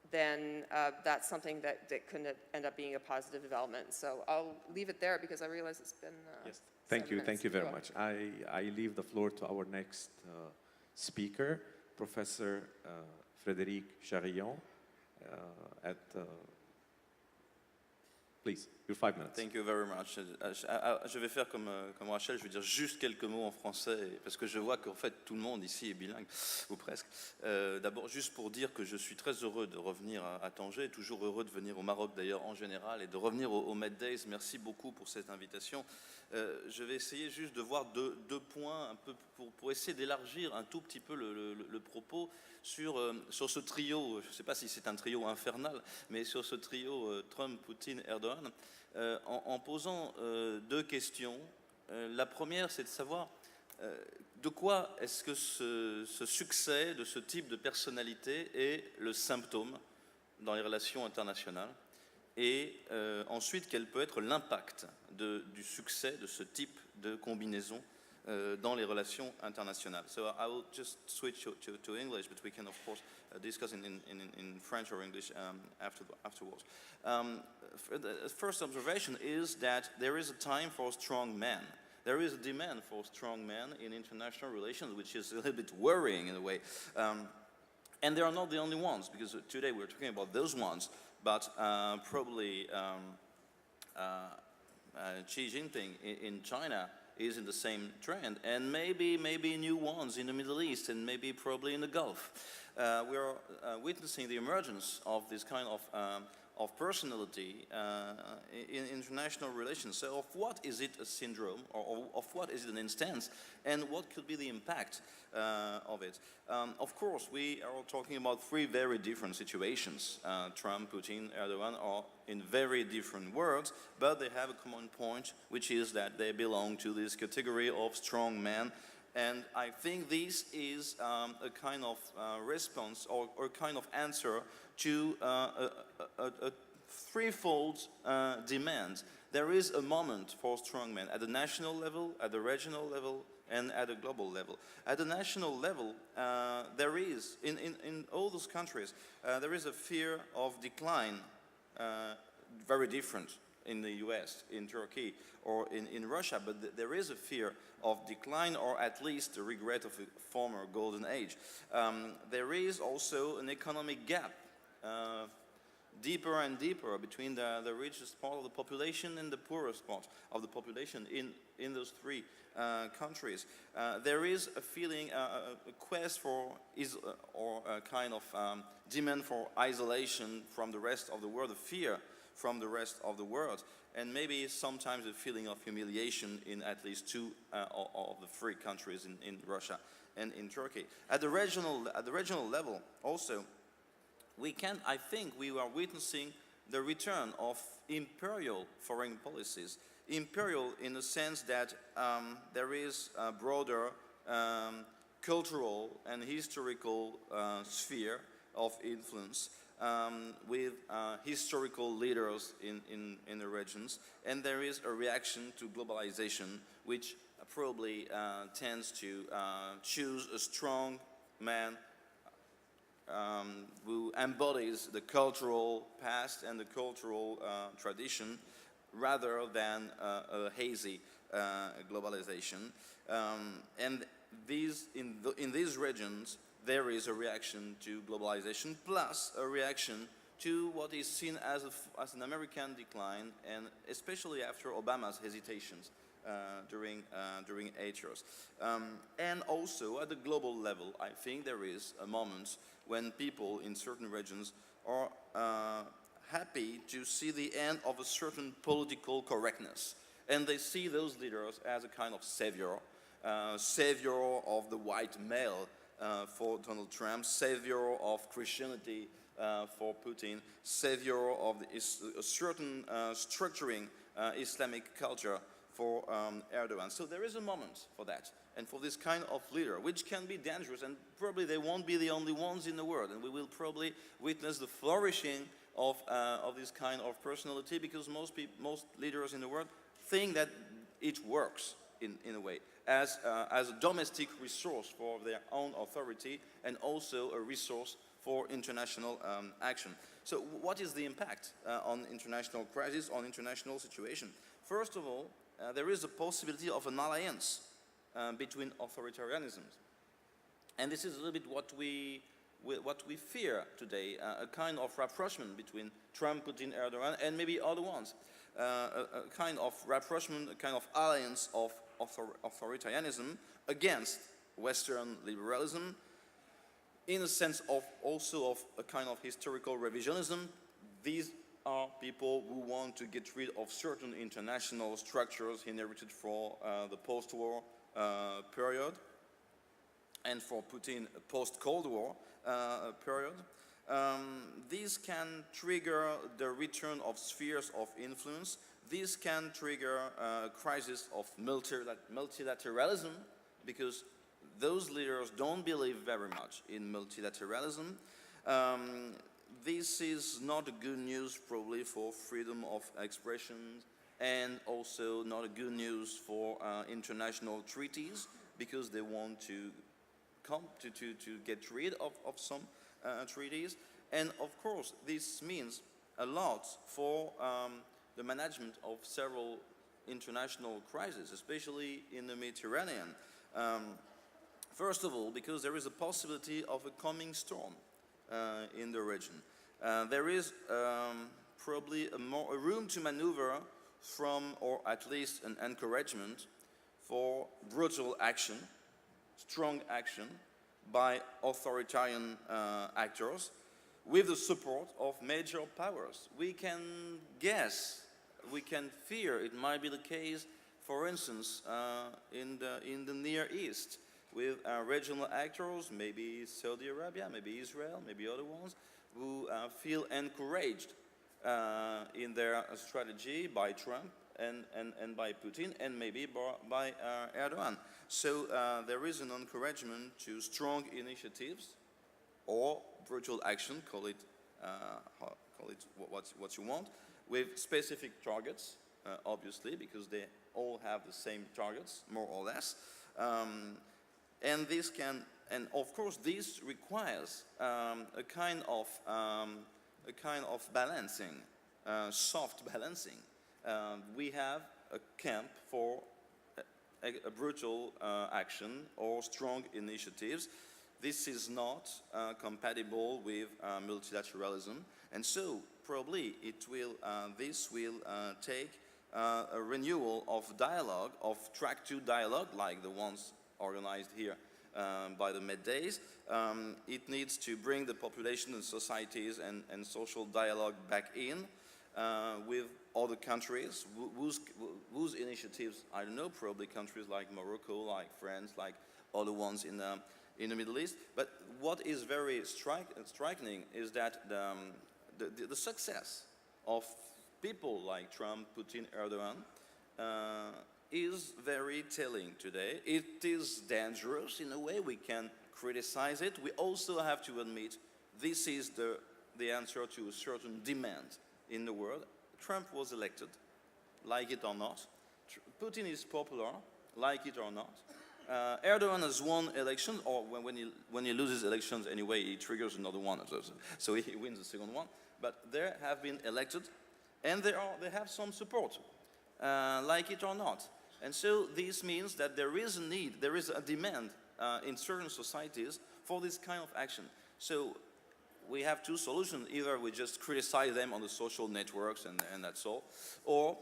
then that's something that could end up being a positive development. So I'll leave it there because I realize it's been yes. Thank you very Go much. I leave the floor to our next speaker, Professor Frédéric Charillon. Please, your 5 minutes. Thank you very much. Je vais faire comme Rachel, je vais dire juste quelques mots en français, parce que je vois qu'en fait tout le monde ici est bilingue, ou presque. D'abord, juste pour dire que je suis très heureux de revenir à Tanger, toujours heureux de venir au Maroc d'ailleurs en général, et de revenir au MEDays. Merci beaucoup pour cette invitation. Je vais essayer juste de voir deux points, un peu pour essayer d'élargir un tout petit peu le propos sur ce trio. Je ne sais pas si c'est un trio infernal, mais sur ce trio Trump, Poutine, Erdogan, en posant deux questions. La première, c'est de savoir de quoi est-ce que ce succès de ce type de personnalité est le symptôme dans les relations internationales, et ensuite quel peut être l'impact du succès de ce type de combinaison dans les relations internationales. So I will just switch to English, but we can of course discuss in French or English afterwards. The first observation is that there is a time for strong men. There is a demand for strong men in international relations, which is a little bit worrying in a way. And they are not the only ones, because today we're talking about those ones, but probably Xi Jinping in China is in the same trend, and maybe new ones in the Middle East, and maybe probably in the Gulf. We are witnessing the emergence of this kind of personality in international relations. So of what is it a syndrome, or of what is it an instance, and what could be the impact of it? Of course, we are talking about three very different situations. Trump, Putin, Erdogan are in very different worlds, but they have a common point, which is that they belong to this category of strong men. And I think this is a kind of response or a kind of answer to a threefold demand. There is a moment for strong men at the national level, at the regional level, and at a global level. At the national level, there is, in all those countries, there is a fear of decline, very different in the US, in Turkey, or in Russia, but there is a fear of decline, or at least a regret of a former golden age. There is also an economic gap, deeper and deeper, between the richest part of the population and the poorest part of the population in those three countries. There is a feeling, a quest for, or a kind of demand for isolation from the rest of the world, a fear from the rest of the world, and maybe sometimes a feeling of humiliation in at least two of the three countries in Russia and in Turkey. At the regional level also, I think we are witnessing the return of imperial foreign policies. Imperial in the sense that there is a broader cultural and historical sphere of influence with historical leaders in the regions, and there is a reaction to globalization which probably tends to choose a strong man who embodies the cultural past and the cultural tradition rather than a hazy globalization. And in these regions, there is a reaction to globalization, plus a reaction to what is seen as an American decline, and especially after Obama's hesitations during 8 years. And also at the global level, I think there is a moment when people in certain regions are happy to see the end of a certain political correctness. And they see those leaders as a kind of savior, savior of the white male for Donald Trump, savior of Christianity for Putin, savior of a certain structuring Islamic culture for Erdogan. So there is a moment for that, and for this kind of leader, which can be dangerous, and probably they won't be the only ones in the world, and we will probably witness the flourishing of this kind of personality, because most leaders in the world think that it works in a way as a domestic resource for their own authority, and also a resource for international action. So what is the impact on international crisis, on international situation? First of all, there is a possibility of an alliance between authoritarianisms. And this is a little bit what we fear today, a kind of rapprochement between Trump, Putin, Erdogan, and maybe other ones. A kind of rapprochement, a kind of alliance of authoritarianism against Western liberalism, in a sense of also of a kind of historical revisionism. These are people who want to get rid of certain international structures inherited for the post-war period, and for Putin, a post-Cold War period. These can trigger the return of spheres of influence. This can trigger a crisis of multilateralism, because those leaders don't believe very much in multilateralism. This is not a good news probably for freedom of expression, and also not a good news for international treaties, because they want to get rid of some treaties. And of course, this means a lot for the management of several international crises, especially in the Mediterranean. First of all, because there is a possibility of a coming storm in the region. There is probably a room to maneuver from, or at least an encouragement for brutal action, strong action by authoritarian actors, with the support of major powers. We can guess, we can fear it might be the case, for instance, in the Near East, with regional actors, maybe Saudi Arabia, maybe Israel, maybe other ones, who feel encouraged in their strategy by Trump and by Putin, and maybe by Erdogan. So there is an encouragement to strong initiatives or brutal action, call it what you want, with specific targets, obviously, because they all have the same targets, more or less. And this can, and of course, this requires a kind of balancing, soft balancing We have a camp for a brutal action or strong initiatives. This is not compatible with multilateralism, and so probably this will take a renewal of dialogue, of track 2 dialogue, like the ones organized here by the MEDays. It needs to bring the population and societies and social dialogue back in with other countries whose initiatives, I don't know, probably countries like Morocco, like France, like other ones in the Middle East. But what is very striking is that the success of people like Trump, Putin, Erdogan is very telling today. It is dangerous in a way. We can criticize it. We also have to admit this is the answer to a certain demand in the world. Trump was elected, like it or not. Putin is popular, like it or not. Erdogan has won elections, or when he loses elections anyway, he triggers another one, so he wins the second one. But they have been elected, and they have some support, like it or not. And so this means that there is a need, there is a demand in certain societies for this kind of action. So we have two solutions. Either we just criticize them on the social networks and that's all, or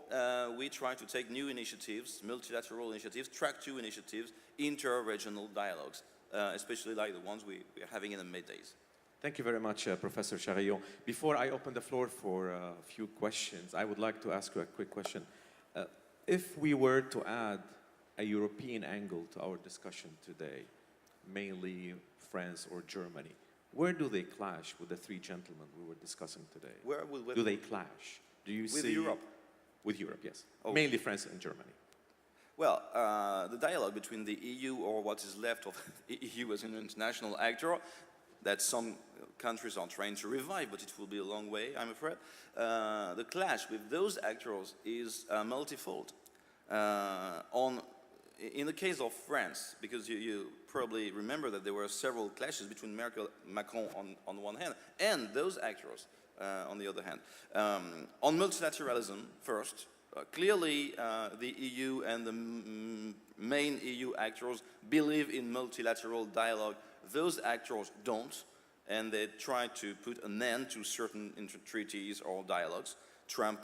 we try to take new initiatives, multilateral initiatives, track 2 initiatives, inter-regional dialogues, especially like the ones we are having in the MEDays. Thank you very much, Professor Charillon. Before I open the floor for a few questions, I would like to ask you a quick question. If we were to add a European angle to our discussion today, mainly France or Germany, where do they clash with the 3 gentlemen we were discussing today? Where do they clash? Do you see... With Europe? With Europe, yes. Oh. Mainly France and Germany. Well, the dialogue between the EU, or what is left of the EU as an international actor, that some countries are trying to revive, but it will be a long way, I'm afraid. The clash with those actors is multifold. In the case of France, because you probably remember that there were several clashes between Macron on one hand, and those actors on the other hand. On multilateralism, first, clearly the EU and the main EU actors believe in multilateral dialogue. Those actors don't, and they try to put an end to certain treaties or dialogues. Trump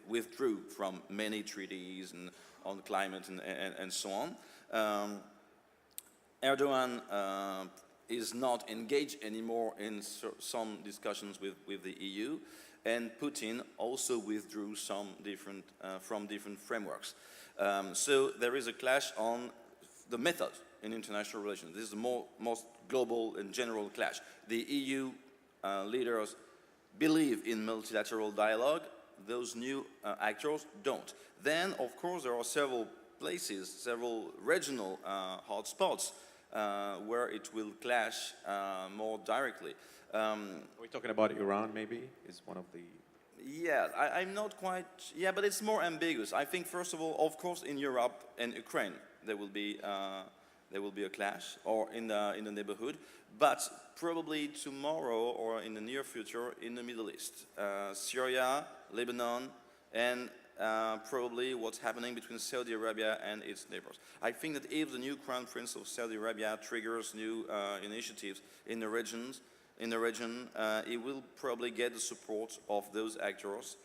withdrew from many treaties and on climate and so on. Erdogan is not engaged anymore in some discussions with the EU, and Putin also withdrew from different frameworks. So there is a clash on the method in international relations. This is the most global and general clash. The EU leaders believe in multilateral dialogue. Those new actors don't. Then, of course, there are several places, several regional hotspots where it will clash more directly. Are we talking about Iran, maybe, is one of the... Yeah, I'm not quite... Yeah, but it's more ambiguous. I think, first of all, of course, in Europe and Ukraine, there will be a clash, or in the neighborhood, but probably tomorrow or in the near future in the Middle East. Syria, Lebanon, and probably what's happening between Saudi Arabia and its neighbors. I think that if the new Crown Prince of Saudi Arabia triggers new initiatives in the region, it will probably get the support of those actors.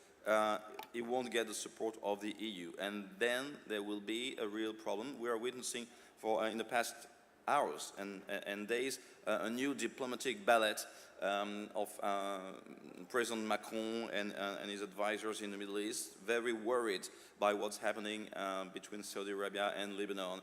It won't get the support of the EU, and then there will be a real problem. We are witnessing in the past hours and days a new diplomatic ballet of President Macron and his advisors in the Middle East, very worried by what's happening between Saudi Arabia and Lebanon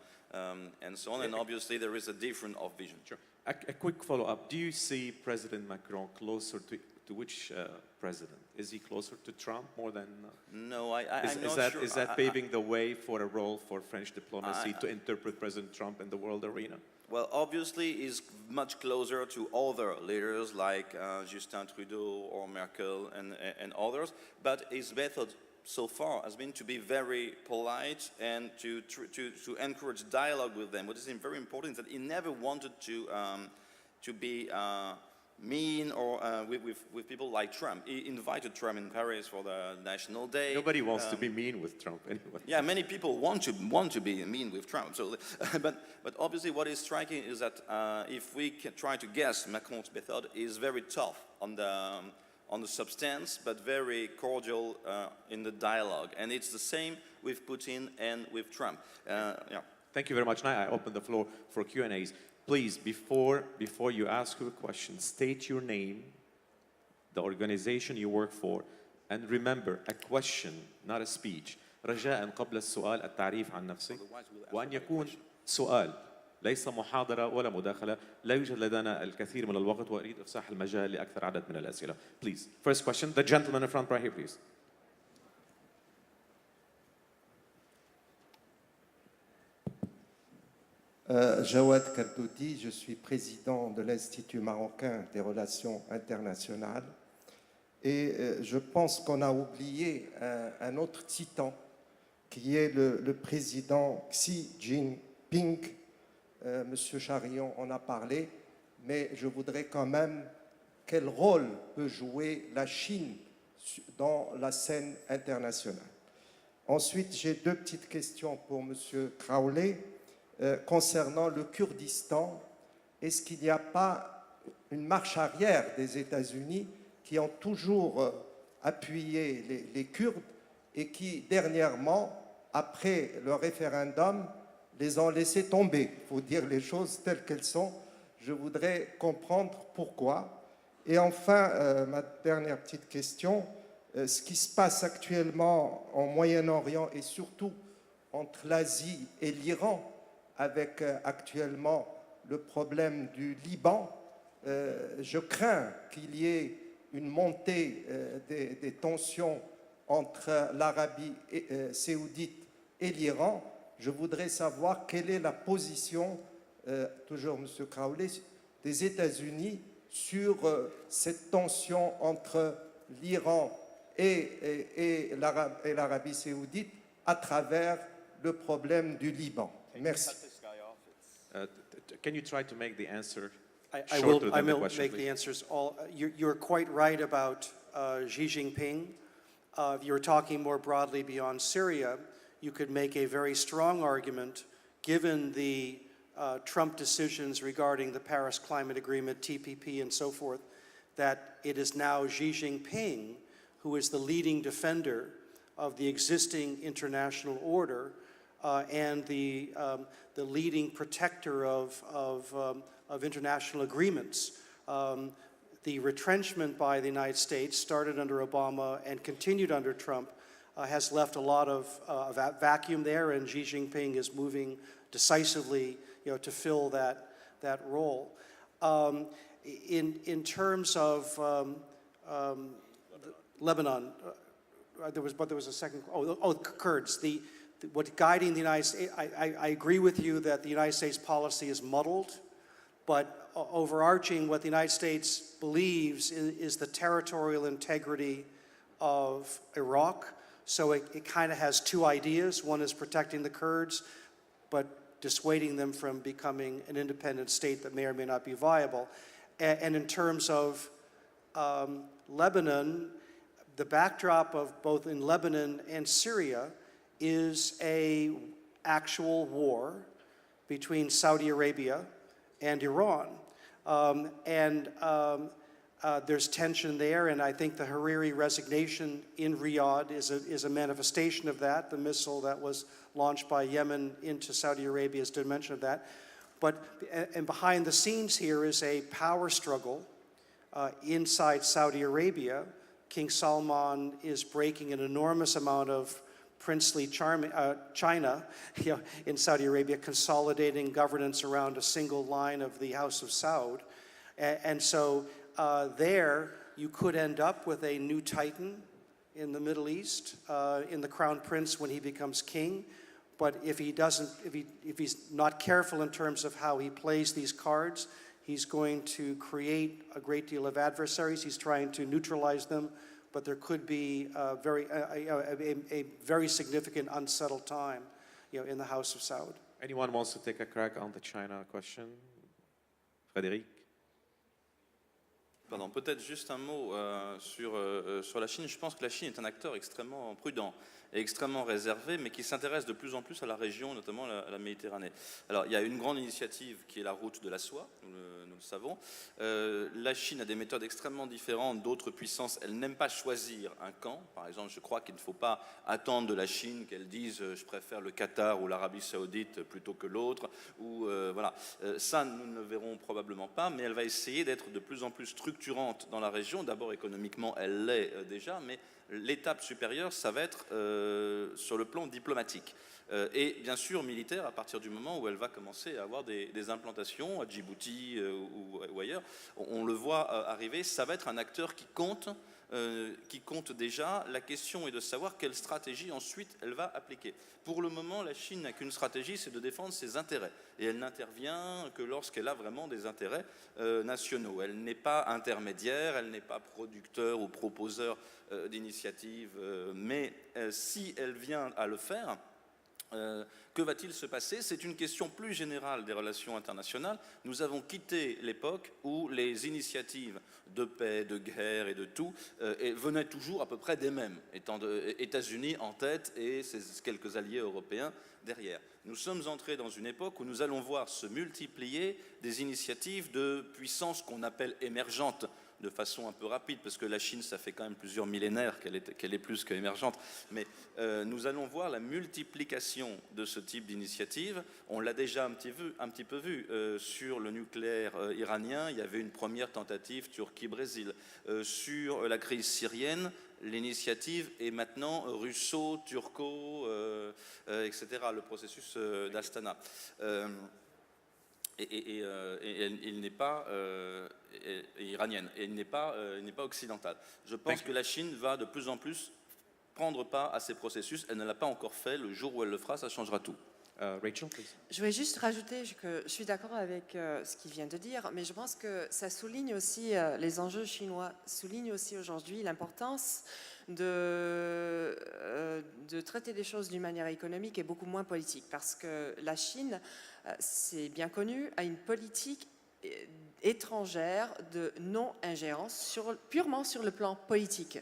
and so on. And obviously there is a difference of vision. Sure. A quick follow-up. Do you see President Macron closer to which president? Is he closer to Trump more than... No, I'm not sure. Is that paving the way for a role for French diplomacy to interpret President Trump in the world arena? Well, obviously, he's much closer to other leaders like Justin Trudeau or Merkel and others, but his method so far has been to be very polite and to encourage dialogue with them. What is very important is that he never wanted to be mean or with people like Trump. He invited Trump in Paris for the National Day. Nobody wants to be mean with Trump anyway. Yeah, many people want to be mean with Trump. So, but obviously, what is striking is that if we can try to guess, Macron's method is very tough on the substance, but very cordial in the dialogue. And it's the same with Putin and with Trump. Yeah. Thank you very much. Now I open the floor for Q&As. Please, before you ask your question, state your name, the organization you work for, and remember, a question, not a speech. رجاء قبل السؤال التعريف عن نفسك وأن يكون سؤال ليس محاضرة ولا مداخلة. لا يوجد لدينا الكثير من الوقت وأريد إفساح المجال لأكثر عدد من الأسئلة. Please, first question, the gentleman in front right here, please. Jawad Kardoudi, je suis président de l'Institut marocain des relations internationales et je pense qu'on a oublié un autre titan qui est le président Xi Jinping. Monsieur Charion en a parlé, mais je voudrais quand même quel rôle peut jouer la Chine dans la scène internationale. Ensuite, j'ai deux petites questions pour Monsieur Crowley. Concernant le Kurdistan, est-ce qu'il n'y a pas une marche arrière des États-Unis qui ont toujours appuyé les Kurdes et qui, dernièrement, après le référendum, les ont laissés tomber? Il faut dire les choses telles qu'elles sont. Je voudrais comprendre pourquoi. Et enfin, ma dernière petite question, ce qui se passe actuellement en Moyen-Orient et surtout entre l'Asie et l'Iran, avec actuellement le problème du Liban, je crains qu'il y ait une montée des tensions entre l'Arabie saoudite et l'Iran. Je voudrais savoir quelle est la position, toujours M. Crowley, des États-Unis sur cette tension entre l'Iran et l'Arabie saoudite à travers le problème du Liban. Merci. Can you try to make the answer I shorter will than the question, make please? the answers all. You're quite right about Xi Jinping. If you're talking more broadly beyond Syria, you could make a very strong argument, given the Trump decisions regarding the Paris Climate Agreement, TPP, and so forth, that it is now Xi Jinping who is the leading defender of the existing international order and the leading protector of international agreements. The retrenchment by the United States, started under Obama and continued under Trump, has left a lot of vacuum there, and Xi Jinping is moving decisively, to fill that role. In terms of Lebanon, there was a second. Kurds. What guiding the United States? I agree with you that the United States policy is muddled, but overarching, what the United States believes is the territorial integrity of Iraq. So it kind of has two ideas. One is protecting the Kurds, but dissuading them from becoming an independent state that may or may not be viable. And in terms of Lebanon, the backdrop of both in Lebanon and Syria is a actual war between Saudi Arabia and Iran. There's tension there, and I think the Hariri resignation in Riyadh is a manifestation of that. The missile that was launched by Yemen into Saudi Arabia is a dimension of that. And behind the scenes here is a power struggle inside Saudi Arabia. King Salman is breaking an enormous amount of princely China in Saudi Arabia, consolidating governance around a single line of the House of Saud. And so there you could end up with a new titan in the Middle East, in the crown prince when he becomes king. But if he's not careful in terms of how he plays these cards, he's going to create a great deal of adversaries. He's trying to neutralize them, but there could be a very significant unsettled time, in the House of Saud. Anyone wants to take a crack on the China question? Frédéric? Pardon, peut-être juste un mot sur la Chine. Je pense que la Chine est un acteur extrêmement prudent et extrêmement réservé, mais qui s'intéresse de plus en plus à la région, notamment à la Méditerranée. Alors, il y a une grande initiative qui est la route de la soie, nous le savons. La Chine a des méthodes extrêmement différentes d'autres puissances. Elle n'aime pas choisir un camp. Par exemple, je crois qu'il ne faut pas attendre de la Chine qu'elle dise « je préfère le Qatar ou l'Arabie Saoudite plutôt que l'autre ». Voilà. Ça, nous ne le verrons probablement pas, mais elle va essayer d'être de plus en plus structurante dans la région. D'abord, économiquement, elle l'est déjà, mais l'étape supérieure, ça va être sur le plan diplomatique. Et bien sûr militaire à partir du moment où elle va commencer à avoir des implantations à Djibouti ou ailleurs. On le voit arriver, ça va être un acteur qui compte déjà. La question est de savoir quelle stratégie ensuite elle va appliquer. Pour le moment, la Chine n'a qu'une stratégie, c'est de défendre ses intérêts. Et elle n'intervient que lorsqu'elle a vraiment des intérêts nationaux. Elle n'est pas intermédiaire, elle n'est pas producteur ou proposeur d'initiatives. Mais si elle vient à le faire, que va-t-il se passer? C'est une question plus générale des relations internationales. Nous avons quitté l'époque où les initiatives de paix, de guerre et de tout venaient toujours à peu près des mêmes, étant États-Unis en tête et ses quelques alliés européens derrière. Nous sommes entrés dans une époque où nous allons voir se multiplier des initiatives de puissances qu'on appelle émergentes, de façon un peu rapide, parce que la Chine, ça fait quand même plusieurs millénaires qu'elle est plus qu'émergente. Mais nous allons voir la multiplication de ce type d'initiative. On l'a déjà un petit peu vu sur le nucléaire iranien. Il y avait une première tentative Turquie-Brésil. Sur la crise syrienne, l'initiative est maintenant russo-turco, etc., le processus d'Astana. Il n'est pas iranienne, et il n'est pas occidental. Je pense que la Chine va de plus en plus prendre part à ces processus. Elle ne l'a pas encore fait. Le jour où elle le fera, ça changera tout. Rachel, please. Je voulais juste rajouter que je suis d'accord avec ce qu'il vient de dire, mais je pense que ça souligne aussi les enjeux chinois, souligne aussi aujourd'hui l'importance de traiter les choses d'une manière économique et beaucoup moins politique, parce que la Chine, c'est bien connu, a une politique étrangère de non-ingérence purement sur le plan politique.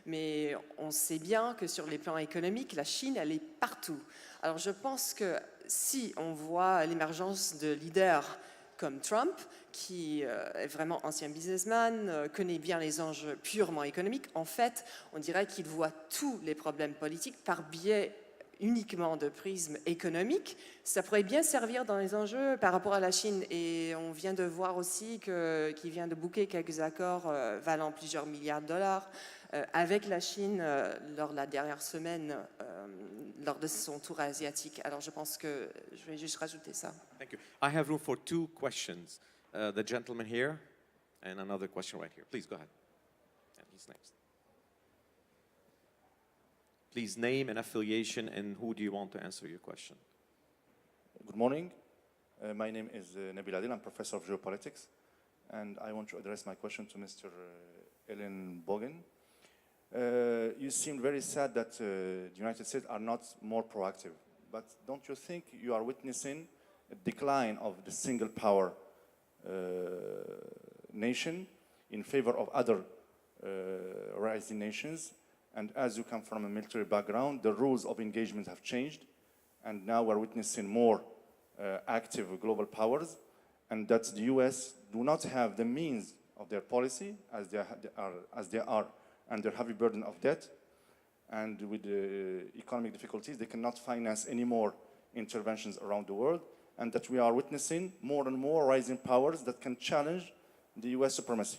Mais on sait bien que sur les plans économiques, la Chine, elle est partout. Alors je pense que si on voit l'émergence de leaders comme Trump, qui est vraiment ancien businessman, connaît bien les enjeux purement économiques, en fait, on dirait qu'il voit tous les problèmes politiques par biais uniquement de prisme économique. Ça pourrait bien servir dans les enjeux par rapport à la Chine. Et on vient de voir aussi qu'il vient de boucler quelques accords valant plusieurs milliards de dollars avec la Chine lors de la dernière semaine, lors de son tour asiatique. Alors je pense que je vais juste rajouter ça. Thank you. I have room for two questions. The gentleman here and another question right here. Please go ahead. And he's next. Please name and affiliation, and who do you want to answer your question? Good morning. My name is Nabil Adil. I'm professor of geopolitics, and I want to address my question to Mr. Ellen Bogen. You seem very sad that the United States are not more proactive, but don't you think you are witnessing a decline of the single power nation in favor of other rising nations? And as you come from a military background, the rules of engagement have changed, and now we're witnessing more active global powers, and that the US do not have the means of their policy as they are under heavy burden of debt, and with the economic difficulties, they cannot finance any more interventions around the world, and that we are witnessing more and more rising powers that can challenge the US supremacy.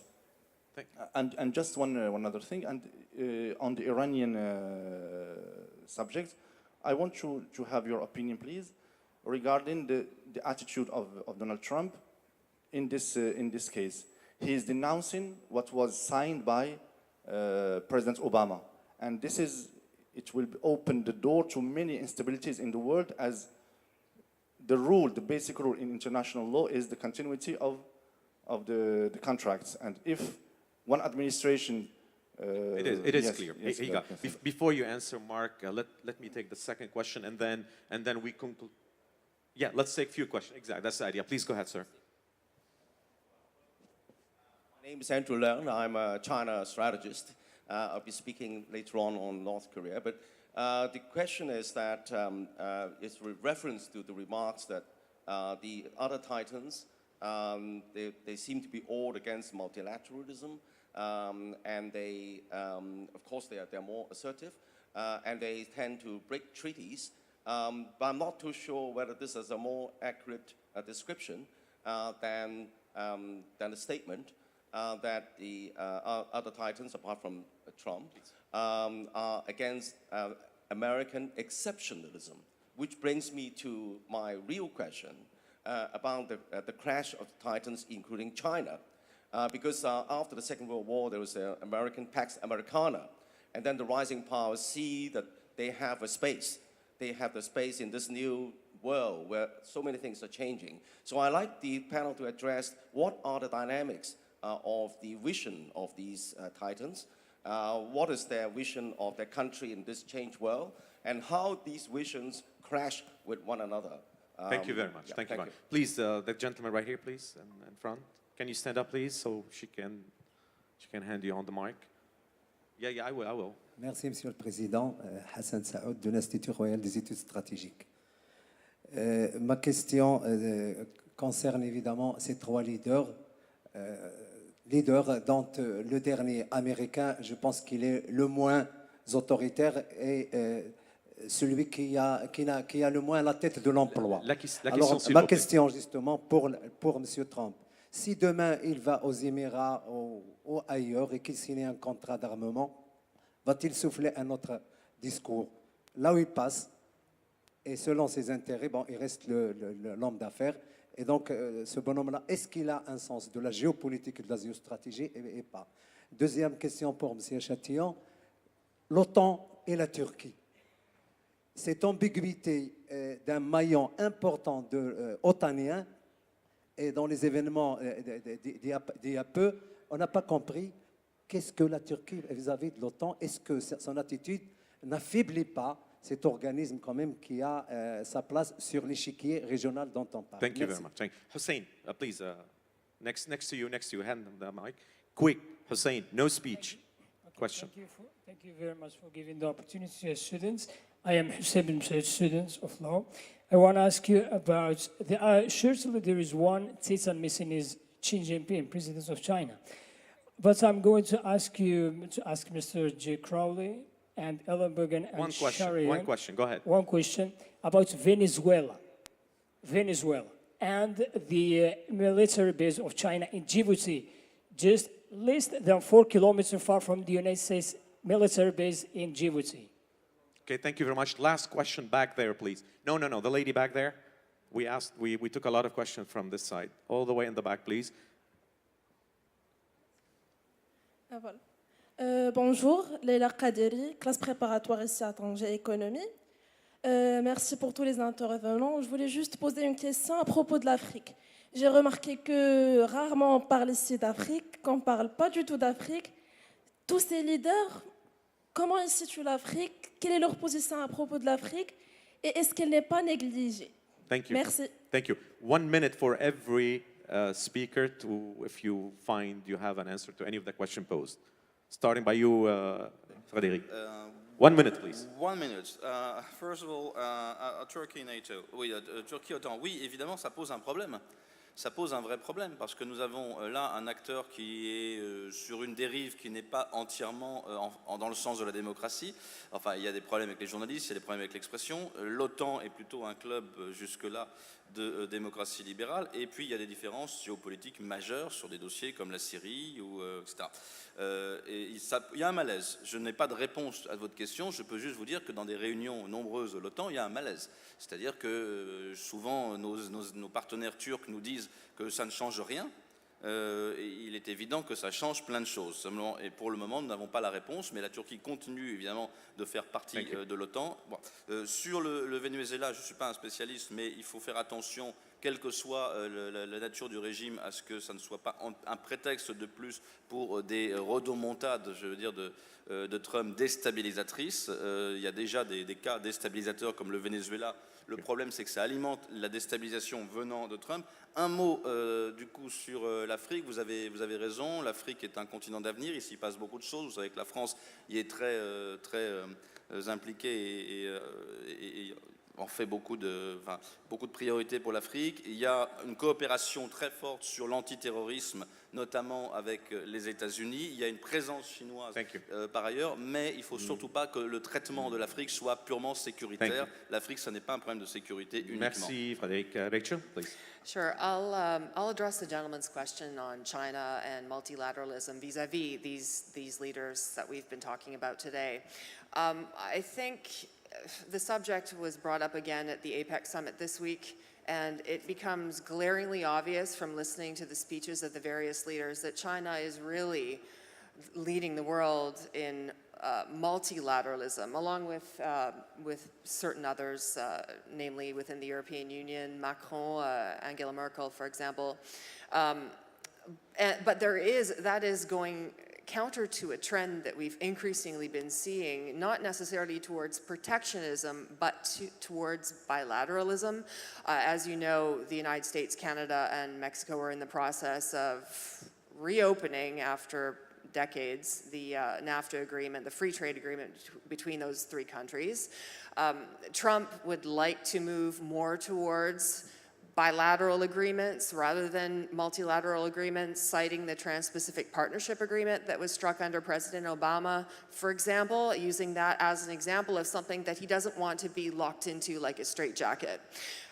And just one other thing, and on the Iranian subject, I want you to have your opinion, please, regarding the attitude of Donald Trump in this case. He is denouncing what was signed by President Obama, and it will open the door to many instabilities in the world, as the basic rule in international law is the continuity of the contracts, and if one administration it is yes, clear. Yes, yes. Before you answer, Mark, let me take the second question, and then we conclude. Yeah, let's take a few questions. Exactly, that's the idea. Please go ahead, sir. My name is Andrew Leung. I'm a China strategist. I'll be speaking later on North Korea. But the question is that it's with reference to the remarks that the other titans, they seem to be all against multilateralism, and they, of course, they're more assertive, and they tend to break treaties. But I'm not too sure whether this is a more accurate description than a statement that the other titans, apart from Trump, are against American exceptionalism, which brings me to my real question about the crash of the titans, including China. Because after the Second World War, there was the American Pax Americana, and then the rising powers see that they have a space. They have the space in this new world where so many things are changing. So I'd like the panel to address what are the dynamics of the vision of these titans, what is their vision of their country in this changed world, and how these visions clash with one another. Thank you very much. Yeah, thank you very much. Please, the gentleman right here, please, in front. Can you stand up, please, so she can hand you on the mic? Yeah, I will. Merci, Monsieur le Président. Hassan Saoud de l'Institut royal des études stratégiques. Ma question concerne évidemment ces trois leaders. Dont le dernier américain, je pense qu'il est le moins autoritaire et celui qui a le moins la tête de l'emploi. Alors, ma question justement pour M. Trump. Si demain il va aux Émirats ou ailleurs et qu'il signe un contrat d'armement, va-t-il souffler un autre discours? Là où il passe, et selon ses intérêts, bon, il reste l'homme d'affaires. Et donc, ce bonhomme-là, est-ce qu'il a un sens de la géopolitique et de la géostratégie et pas? Deuxième question pour M. Chatillon. L'OTAN et la Turquie. Cette ambiguïté d'un maillon important otanien, et dans les événements d'il y a peu, on n'a pas compris qu'est-ce que la Turquie vis-à-vis de l'OTAN. Est-ce que son attitude n'affaiblit pas cet organisme quand même qui a sa place sur l'échiquier régional dont on parle? Thank you very much. Hussein, please, next to you, hand the mic. Quick, Hussein, no speech. Okay, Question. Thank you very much for giving the opportunity to students. I am Hussein bin Said, student of law. I want to ask you about, surely there is one titan missing is Xi Jinping, President of China. But I'm going to ask you to ask Mr. J. Crowley and Ellenbergen and Sharian. One question, go ahead. One question about Venezuela and the military base of China in Djibouti, just less than 4 kilometers far from the United States military base in Djibouti. Okay, thank you very much. Last question back there, please. No, the lady back there. We took a lot of questions from this side. All the way in the back, please. Voilà. Bonjour, Leila Kaderi, classe préparatoire ici à Tanger Économie. Merci pour tous les intervenants. Je voulais juste poser une question à propos de l'Afrique. J'ai remarqué que rarement on parle ici d'Afrique, qu'on ne parle pas du tout d'Afrique. Tous ces leaders, comment ils situent l'Afrique? Quelle est leur position à propos de l'Afrique? Et est-ce qu'elle n'est pas négligée? Thank you. Merci. Thank you. 1 minute for every speaker if you find you have an answer to any of the question posed. Starting by you, Frédéric. 1 minute, please. 1 minute. First of all, Turkey, NATO. Oui, Turquie, OTAN. Oui, évidemment, ça pose un problème. Ça pose un vrai problème parce que nous avons là un acteur qui est sur une dérive qui n'est pas entièrement dans le sens de la démocratie. Enfin, il y a des problèmes avec les journalistes, il y a des problèmes avec l'expression. L'OTAN est plutôt un club jusque-là de démocratie libérale. Et puis, il y a des différences géopolitiques majeures sur des dossiers comme la Syrie, etc. Il y a un malaise. Je n'ai pas de réponse à votre question. Je peux juste vous dire que dans des réunions nombreuses de l'OTAN, il y a un malaise. C'est-à-dire que souvent, nos partenaires turcs nous disent que ça ne change rien. Il est évident que ça change plein de choses. Et pour le moment, nous n'avons pas la réponse, mais la Turquie continue évidemment de faire partie de l'OTAN. Bon. Sur le Venezuela, je ne suis pas un spécialiste, mais il faut faire attention, quelle que soit la nature du régime, à ce que ça ne soit pas un prétexte de plus pour des rodomontades, je veux dire, de Trump déstabilisatrices. Il y a déjà des cas déstabilisateurs comme le Venezuela. Le problème, c'est que ça alimente la déstabilisation venant de Trump. Un mot, du coup, sur l'Afrique. Vous avez raison, l'Afrique est un continent d'avenir, il s'y passe beaucoup de choses. Vous savez que la France y est très impliquée et on fait beaucoup de priorités pour l'Afrique. Il y a une coopération très forte sur l'antiterrorisme, notamment avec les États-Unis. Il y a une présence chinoise par ailleurs, mais il ne faut surtout pas que le traitement de l'Afrique soit purement sécuritaire. L'Afrique, ce n'est pas un problème de sécurité uniquement. Merci, Frédéric. Rachel, please. Sure. I'll address the gentleman's question on China and multilateralism vis-a-vis these leaders that we've been talking about today. I think the subject was brought up again at the APEC summit this week, and it becomes glaringly obvious from listening to the speeches of the various leaders that China is really leading the world in multilateralism, along with certain others, namely within the European Union, Macron, Angela Merkel, for example. But that is going counter to a trend that we've increasingly been seeing, not necessarily towards protectionism, but towards bilateralism. As you know, the United States, Canada, and Mexico are in the process of reopening after decades the NAFTA agreement, the free trade agreement between those three countries. Trump would like to move more towards bilateral agreements rather than multilateral agreements, citing the Trans-Pacific Partnership Agreement that was struck under President Obama, for example, using that as an example of something that he doesn't want to be locked into like a straitjacket.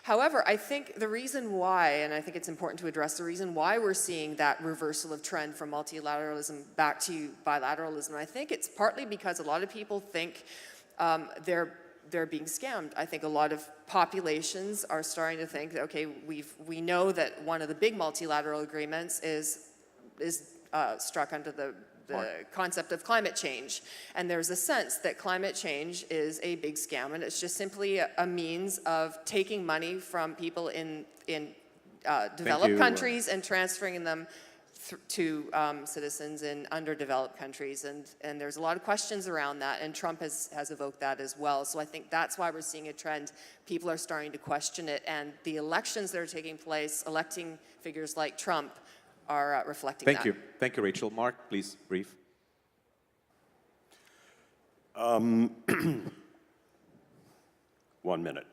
However, I think the reason why, and I think it's important to address the reason why we're seeing that reversal of trend from multilateralism back to bilateralism, I think it's partly because a lot of people think they're being scammed. I think a lot of populations are starting to think that, okay, we know that one of the big multilateral agreements is struck under the concept of climate change. And there's a sense that climate change is a big scam, and it's just simply a means of taking money from people in developed countries and transferring them to citizens in underdeveloped countries, and there's a lot of questions around that, and Trump has evoked that as well. So I think that's why we're seeing a trend. People are starting to question it, and the elections that are taking place, electing figures like Trump, are reflecting that. Thank you. Thank you, Rachel. Mark, please, brief. 1 minute.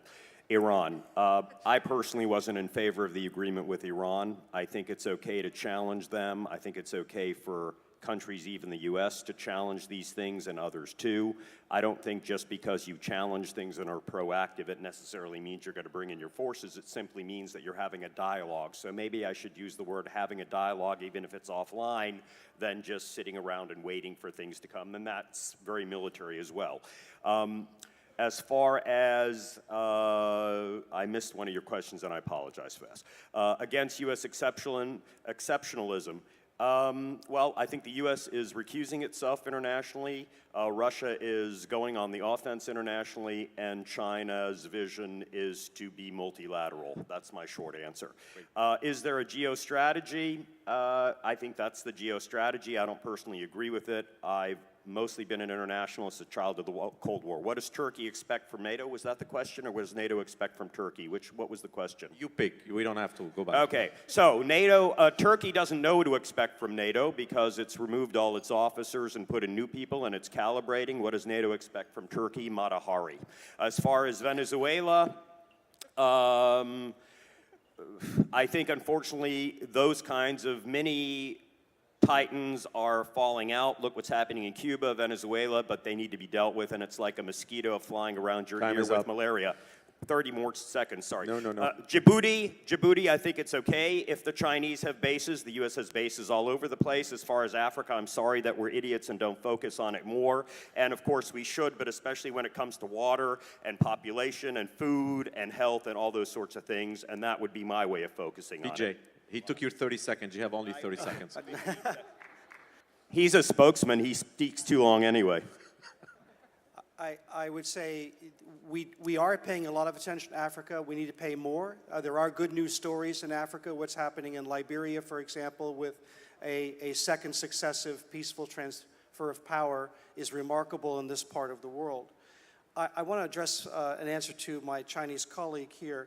Iran. I personally wasn't in favor of the agreement with Iran. I think it's okay to challenge them. I think it's okay for countries, even the US, to challenge these things and others too. I don't think just because you challenge things and are proactive, it necessarily means you're going to bring in your forces. It simply means that you're having a dialogue. So maybe I should use the word having a dialogue, even if it's offline, than just sitting around and waiting for things to come. And that's very military as well. As far as, I missed one of your questions and I apologize for that. Against US exceptionalism, well, I think the US is recusing itself internationally. Russia is going on the offense internationally, and China's vision is to be multilateral. That's my short answer. Is there a geostrategy? I think that's the geostrategy. I don't personally agree with it. I've mostly been an internationalist, a child of the Cold War. What does Turkey expect from NATO? Was that the question, or what does NATO expect from Turkey? What was the question? You pick. We don't have to go back. Okay, so NATO, Turkey doesn't know what to expect from NATO because it's removed all its officers and put in new people, and it's calibrating. What does NATO expect from Turkey? Mata Hari. As far as Venezuela, I think, unfortunately, those kinds of mini titans are falling out. Look what's happening in Cuba, Venezuela, but they need to be dealt with, and it's like a mosquito flying around your ear with malaria. 30 more seconds, sorry. No. Djibouti, I think it's okay if the Chinese have bases. The U.S. has bases all over the place. As far as Africa, I'm sorry that we're idiots and don't focus on it more. And of course we should, but especially when it comes to water and population and food and health and all those sorts of things, and that would be my way of focusing on it. He took your 30 seconds. You have only 30 seconds. He's a spokesman. He speaks too long anyway. I would say we are paying a lot of attention to Africa. We need to pay more. There are good news stories in Africa. What's happening in Liberia, for example, with a second successive peaceful transfer of power is remarkable in this part of the world. I want to address an answer to my Chinese colleague here.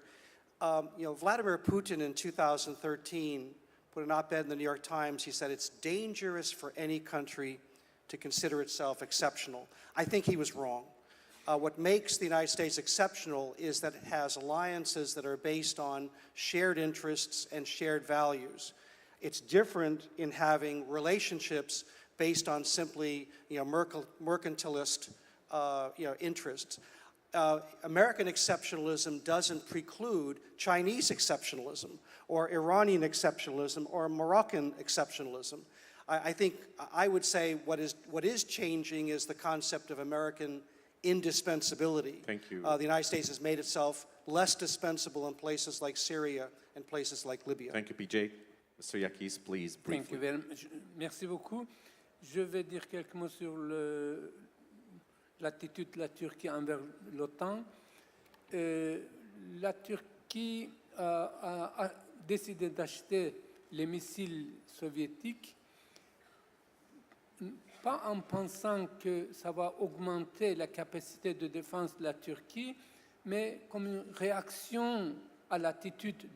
Vladimir Putin in 2013 put an op-ed in the New York Times. He said it's dangerous for any country to consider itself exceptional. I think he was wrong. What makes the United States exceptional is that it has alliances that are based on shared interests and shared values. It's different in having relationships based on simply mercantilist interests. American exceptionalism doesn't preclude Chinese exceptionalism or Iranian exceptionalism or Moroccan exceptionalism. I think I would say what is changing is the concept of American indispensability. Thank you. The United States has made itself less dispensable in places like Syria and places like Libya. Thank you, PJ. Mr. Yakis, please, briefly. Thank you very much. Merci beaucoup. Je vais dire quelques mots sur l'attitude de la Turquie envers l'OTAN. La Turquie a décidé d'acheter les missiles soviétiques, pas en pensant que ça va augmenter la capacité de défense de la Turquie, mais comme une réaction à l'attitude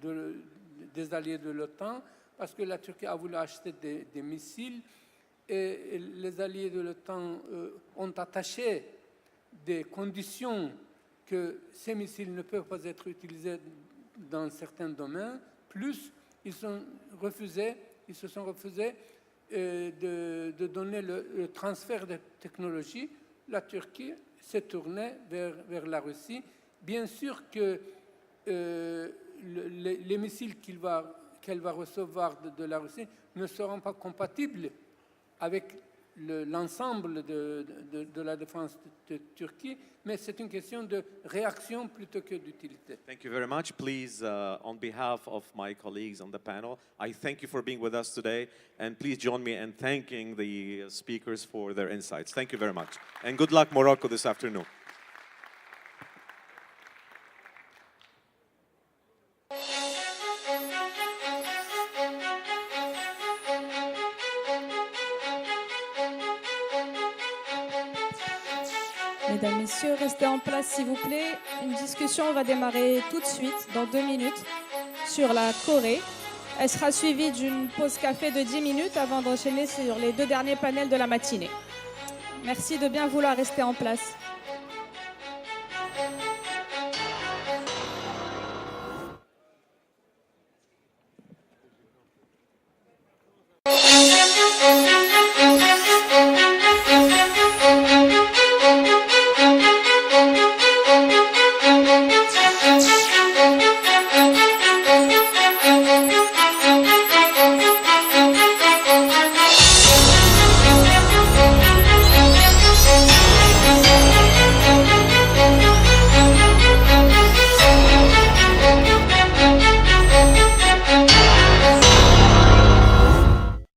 des alliés de l'OTAN, parce que la Turquie a voulu acheter des missiles et les alliés de l'OTAN ont attaché des conditions que ces missiles ne peuvent pas être utilisés dans certains domaines. Plus, ils se sont refusés de donner le transfert de technologie. La Turquie s'est tournée vers la Russie. Bien sûr que les missiles qu'elle va recevoir de la Russie ne seront pas compatibles avec l'ensemble de la défense de Turquie, mais c'est une question de réaction plutôt que d'utilité. Thank you very much. Please, on behalf of my colleagues on the panel, I thank you for being with us today, and please join me in thanking the speakers for their insights. Thank you very much. And good luck, Morocco, this afternoon. Mesdames, Messieurs, restez en place s'il vous plaît. Une discussion va démarrer tout de suite, dans 2 minutes, sur la Corée. Elle sera suivie d'une pause café de 10 minutes avant d'enchaîner sur les 2 derniers panels de la matinée. Merci de bien vouloir rester en place.